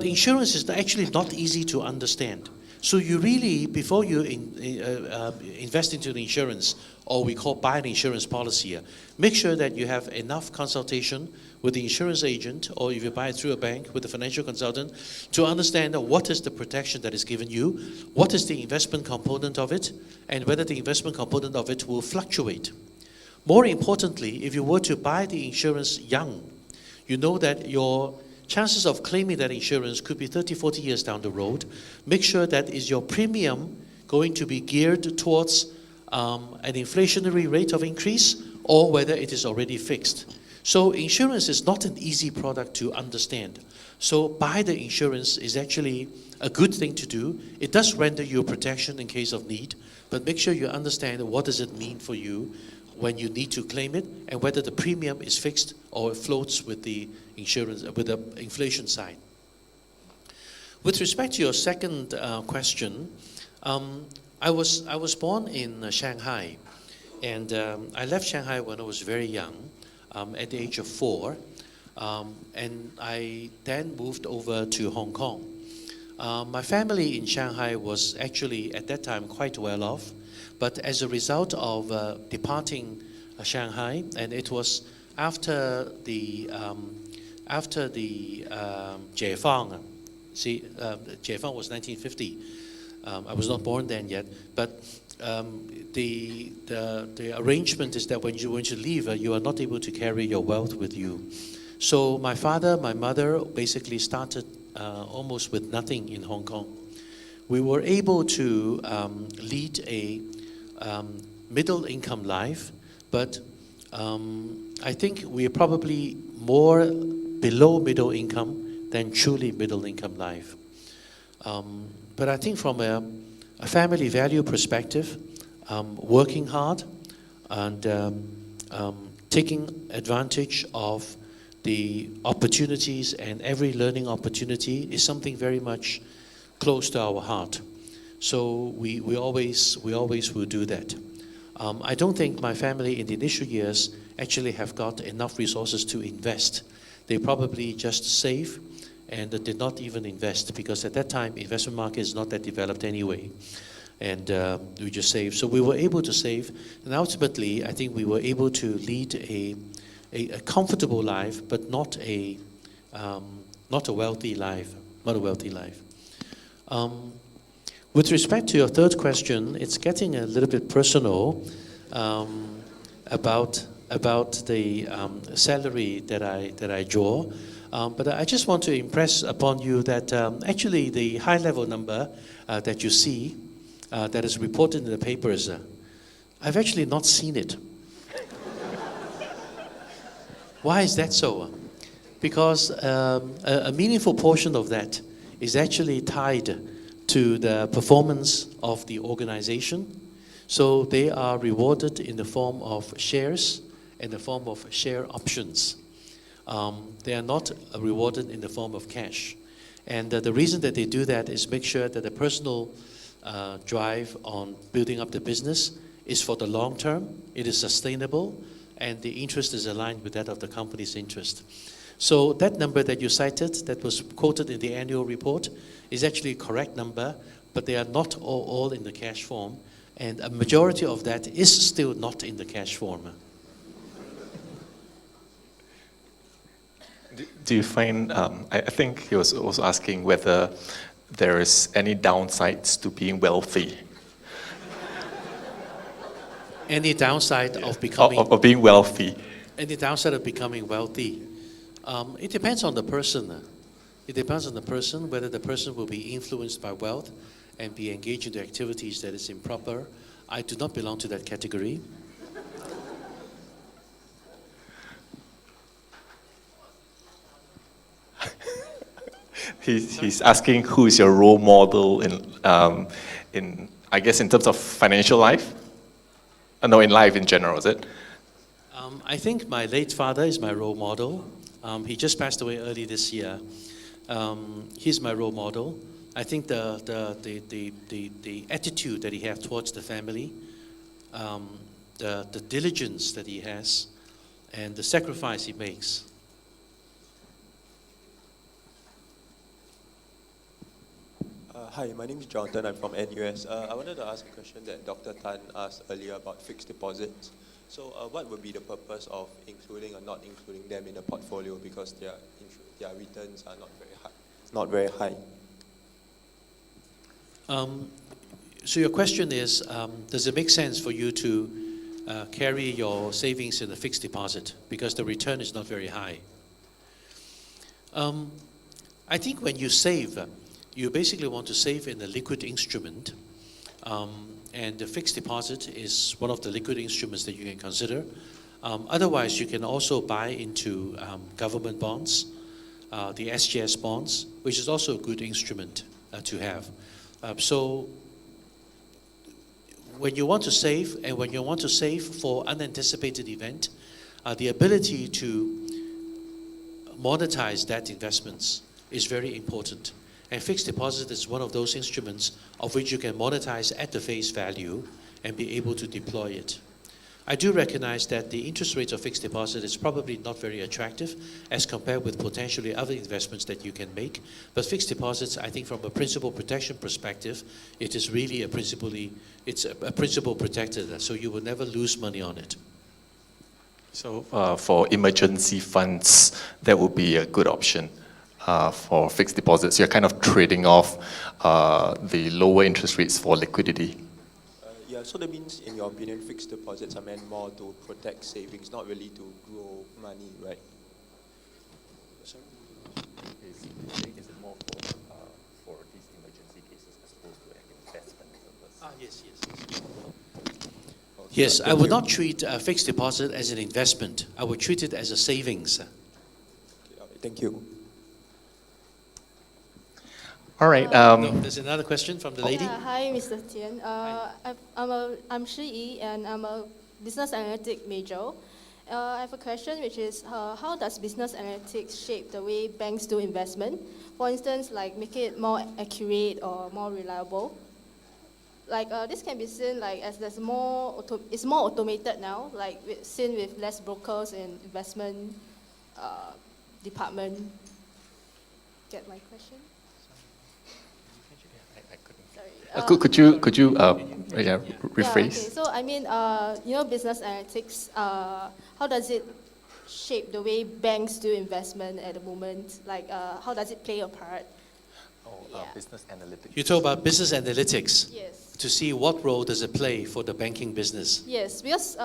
insurance is actually not easy to understand. So you really, before you invest into the insurance, or we call buy an insurance policy, make sure that you have enough consultation with the insurance agent, or if you buy it through a bank, with a financial consultant, to understand what is the protection that is given you, what is the investment component of it, and whether the investment component of it will fluctuate. More importantly, if you were to buy the insurance young, you know that your chances of claiming that insurance could be 30, 40 years down the road. Make sure that is your premium going to be geared towards an inflationary rate of increase, or whether it is already fixed. So insurance is not an easy product to understand. So buy the insurance is actually a good thing to do. It does render you protection in case of need, but make sure you understand what does it mean for you when you need to claim it, and whether the premium is fixed or it floats with the insurance, with the inflation side. With respect to your second question, I was born in Shanghai, and I left Shanghai when I was very young, at the age of 4, and I then moved over to Hong Kong. My family in Shanghai was actually at that time quite well off, but as a result of departing Shanghai, and it was after the 解放 See, Jiefang was 1950. I was not born then yet, but the arrangement is that when you leave, you are not able to carry your wealth with you. So my father, my mother basically started almost with nothing in Hong Kong. We were able to lead a middle income life, but I think we are probably more below middle income than truly middle income life. But I think from a family value perspective, working hard and taking advantage of the opportunities and every learning opportunity is something very much close to our heart. So we always will do that. I don't think my family in the initial years actually have got enough resources to invest. They probably just save and did not even invest, because at that time investment market is not that developed anyway, and we just saved. So we were able to save, and ultimately I think we were able to lead a comfortable life, but not a wealthy life. With respect to your third question, it's getting a little bit personal about the salary that I draw. But I just want to impress upon you that actually the high level number that you see that is reported in the papers, I've actually not seen it. Why is that so? Because a meaningful portion of that is actually tied to the performance of the organization. So they are rewarded in the form of shares, in the form of share options. They are not rewarded in the form of cash. And the reason that they do that is make sure that the personal drive on building up the business is for the long term, it is sustainable, and the interest is aligned with that of the company's interest. So that number that you cited, that was quoted in the annual report, is actually a correct number, but they are not all in the cash form, and a majority of that is still not in the cash form. Do you find, I think he was also asking whether there is any downsides to being wealthy? Any downside of becoming... Of being wealthy? Any downside of becoming wealthy? It depends on the person. It depends on the person, whether the person will be influenced by wealth and be engaged in the activities that is improper. I do not belong to that category. He's asking who is your role model in I guess in terms of financial life? No, in life in general, is it? I think my late father is my role model. He just passed away early this year. He's my role model. I think the attitude that he has towards the family, the diligence that he has, and the sacrifice he makes. Hi, my name is Jonathan. I'm from NUS. I wanted to ask a question that Dr. Tan asked earlier about fixed deposits. So what would be the purpose of including or not including them in the portfolio, because their returns are not very high? So your question is, does it make sense for you to carry your savings in a fixed deposit because the return is not very high? I think when you save, you basically want to save in a liquid instrument, and the fixed deposit is one of the liquid instruments that you can consider. Otherwise, you can also buy into government bonds, the SGS bonds, which is also a good instrument to have. So when you want to save, and when you want to save for unanticipated event, the ability to monetize that investments is very important. And fixed deposit is one of those instruments of which you can monetize at the face value and be able to deploy it. I do recognize that the interest rate of fixed deposit is probably not very attractive as compared with potentially other investments that you can make. But fixed deposits, I think from a principal protection perspective, it is really a principal protected, so you will never lose money on it. So for emergency funds, that would be a good option. for fixed deposits. You're kind of trading off the lower interest rates for liquidity. Yeah, so that means, in your opinion, fixed deposits are meant more to protect savings, not really to grow money, right? Is it more for these emergency cases as opposed to an investment purpose? Yes. Okay, Yes, I thank would you. not treat a fixed deposit as an investment. I would treat it as a savings. Thank you. All right. No, there's another question from the lady. Hi, Mr. Tsien. I'm Shi Yi, and I'm a business analytics major. I have a question, which is how does business analytics shape the way banks do investment? For instance, like make it more accurate or more reliable. Like this can be seen like as there's it's more automated now, like seen with less brokers and investment department. Get my question? Sorry. Could you rephrase? Yeah, okay. So I mean, business analytics. How does it shape the way banks do investment at the moment? Like, how does it play a part? Yeah. Business analytics. You talk about business analytics Yes. to see what role does it play for the banking business. Yes, because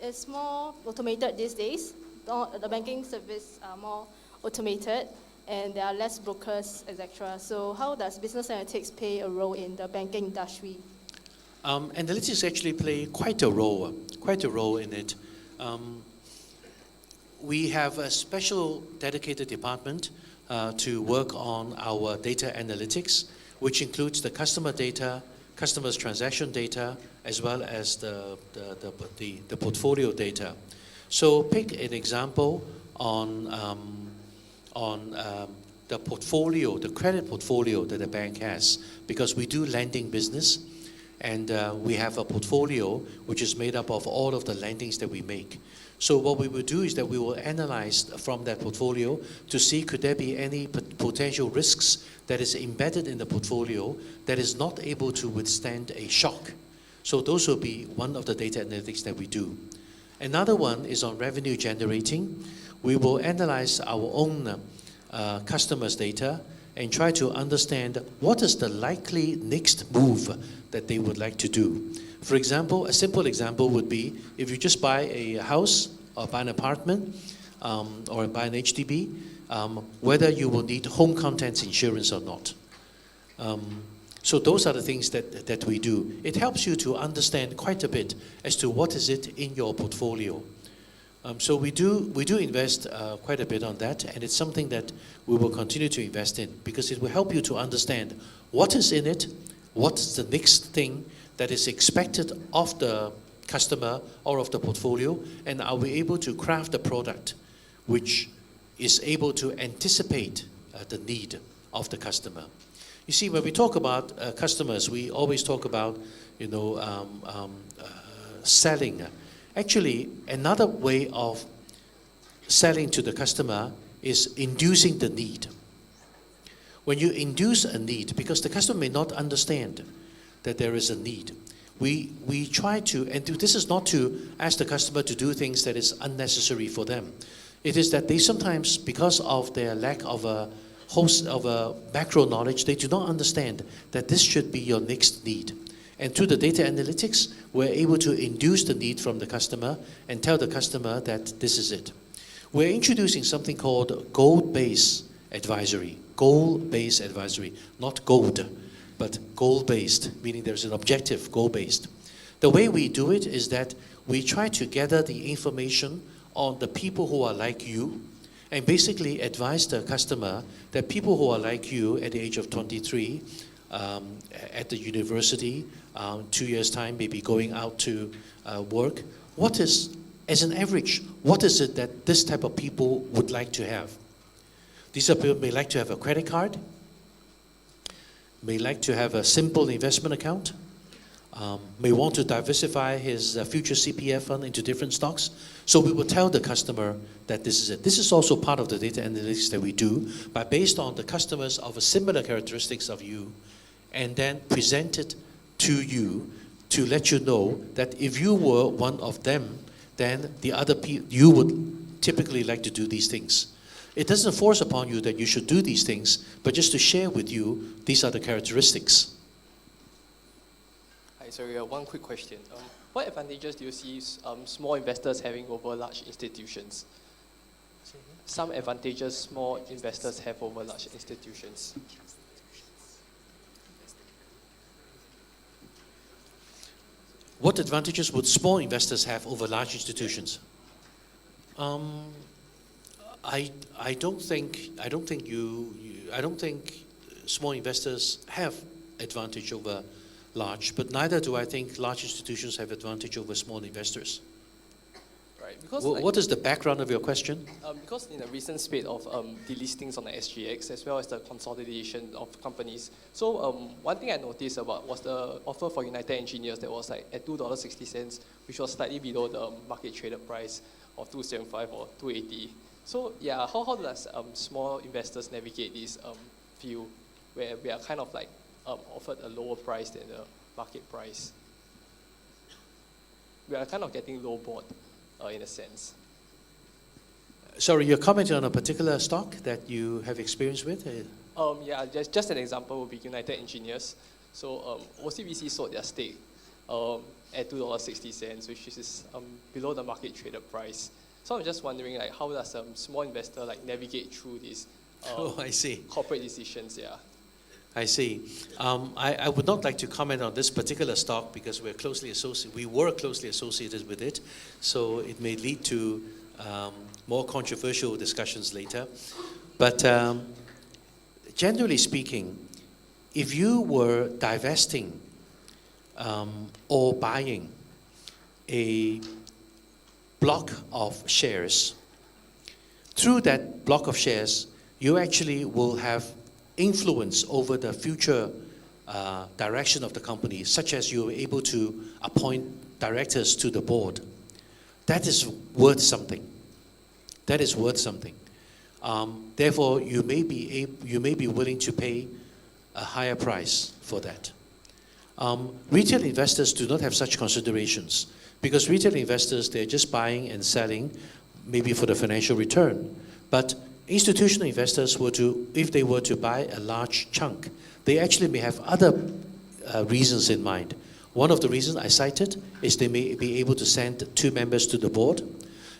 it's more automated these days. The banking service are more automated, and there are less brokers, etc. So how does business analytics play a role in the banking industry? Analytics actually play quite a role in it. We have a special dedicated department to work on our data analytics, which includes the customer data, customers' transaction data, as well as the portfolio data. So pick an example on the portfolio, the credit portfolio that a bank has, because we do lending business, and we have a portfolio which is made up of all of the lendings that we make. So what we will do is that we will analyze from that portfolio to see could there be any potential risks that is embedded in the portfolio that is not able to withstand a shock. So those will be one of the data analytics that we do. Another one is on revenue generating. We will analyze our own customers' data and try to understand what is the likely next move that they would like to do. For example, a simple example would be if you just buy a house or buy an apartment or buy an HDB, whether you will need home contents insurance or not. So those are the things that we do. It helps you to understand quite a bit as to what is it in your portfolio. So we do invest quite a bit on that, and it's something that we will continue to invest in because it will help you to understand what is in it, what's the next thing that is expected of the customer or of the portfolio, and are we able to craft a product which is able to anticipate the need of the customer. You see, when we talk about customers, we always talk about, selling. Actually, another way of selling to the customer is inducing the need. When you induce a need, because the customer may not understand that there is a need, we try to, and this is not to ask the customer to do things that is unnecessary for them. It is that they sometimes, because of their lack of a macro knowledge, they do not understand that this should be your next need. And through the data analytics, we're able to induce the need from the customer and tell the customer that this is it. We're introducing something called goal-based advisory. Goal-based advisory, not gold, but goal-based, meaning there's an objective, goal-based. The way we do it is that we try to gather the information on the people who are like you and basically advise the customer that people who are like you at the age of 23, at the university, 2 years' time, maybe going out to work, what is, as an average, what is it that this type of people would like to have? These are people who may like to have a credit card, may like to have a simple investment account, may want to diversify his future CPF fund into different stocks. So we will tell the customer that this is it. This is also part of the data analytics that we do, but based on the customers of a similar characteristics of you, and then present it to you to let you know that if you were one of them, then the other you would typically like to do these things. It doesn't force upon you that you should do these things, but just to share with you, these are the characteristics. Hi, sorry, one quick question. What advantages do you see small investors having over large institutions? Some advantages small investors have over large institutions. What advantages would small investors have over large institutions? I don't think small investors have advantage over large, but neither do I think large institutions have advantage over small investors. Right, because What is the background of your question? because in the recent spate of delistings on the SGX as well as the consolidation of companies, so one thing I noticed about was the offer for United Engineers that was like at $2.60, which was slightly below the market traded price of $2.75 or $2.80. So yeah, how does small investors navigate this view where we are kind of like offered a lower price than the market price? We are kind of getting lowballed in a sense. Sorry, you're commenting on a particular stock that you have experience with? Yeah, just an example would be United Engineers. So OCBC sold their stake at $2.60, which is below the market traded price. So I'm just wondering, like, how does a small investor like navigate through these I see. corporate decisions? Yeah. I see. I would not like to comment on this particular stock because we were closely associated with it, so it may lead to more controversial discussions later. But generally speaking, if you were divesting or buying a block of shares, through that block of shares, you actually will have influence over the future direction of the company, such as you're able to appoint directors to the board. That is worth something. That is worth something. Therefore, you may be willing to pay a higher price for that. Retail investors do not have such considerations because retail investors, they're just buying and selling maybe for the financial return. But institutional investors if they were to buy a large chunk, they actually may have other reasons in mind. One of the reasons I cited is they may be able to send 2 members to the board.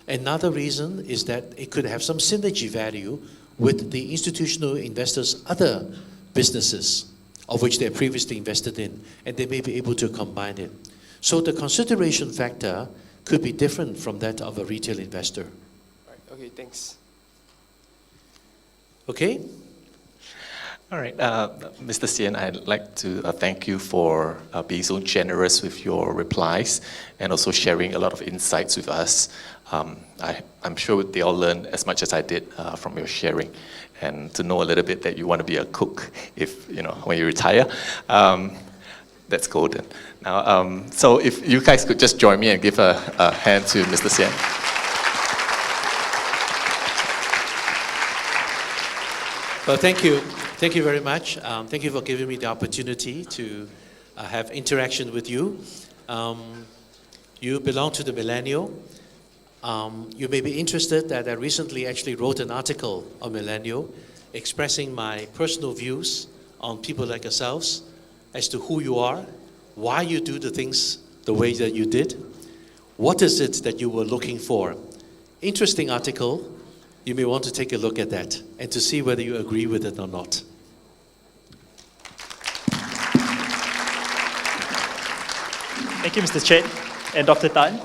Another reason is that it could have some synergy value with the institutional investors' other businesses of which they're previously invested in, and they may be able to combine it. So the consideration factor could be different from that of a retail investor. Right. Okay. Thanks. Okay? All right, Mr. Tsien, I'd like to thank you for being so generous with your replies and also sharing a lot of insights with us. I'm sure they all learned as much as I did from your sharing, and to know a little bit that you want to be a cook when you retire. That's golden. Now, so if you guys could just join me and give a hand to Mr. Tsien. Well, thank you. Thank you very much. Thank you for giving me the opportunity to have interaction with you. You belong to the millennial. You may be interested that I recently actually wrote an article on millennial expressing my personal views on people like yourselves as to who you are, why you do the things the way that you did, what is it that you were looking for. Interesting article. You may want to take a look at that and to see whether you agree with it or not. Thank you, Mr. Tsien and Dr. Tan.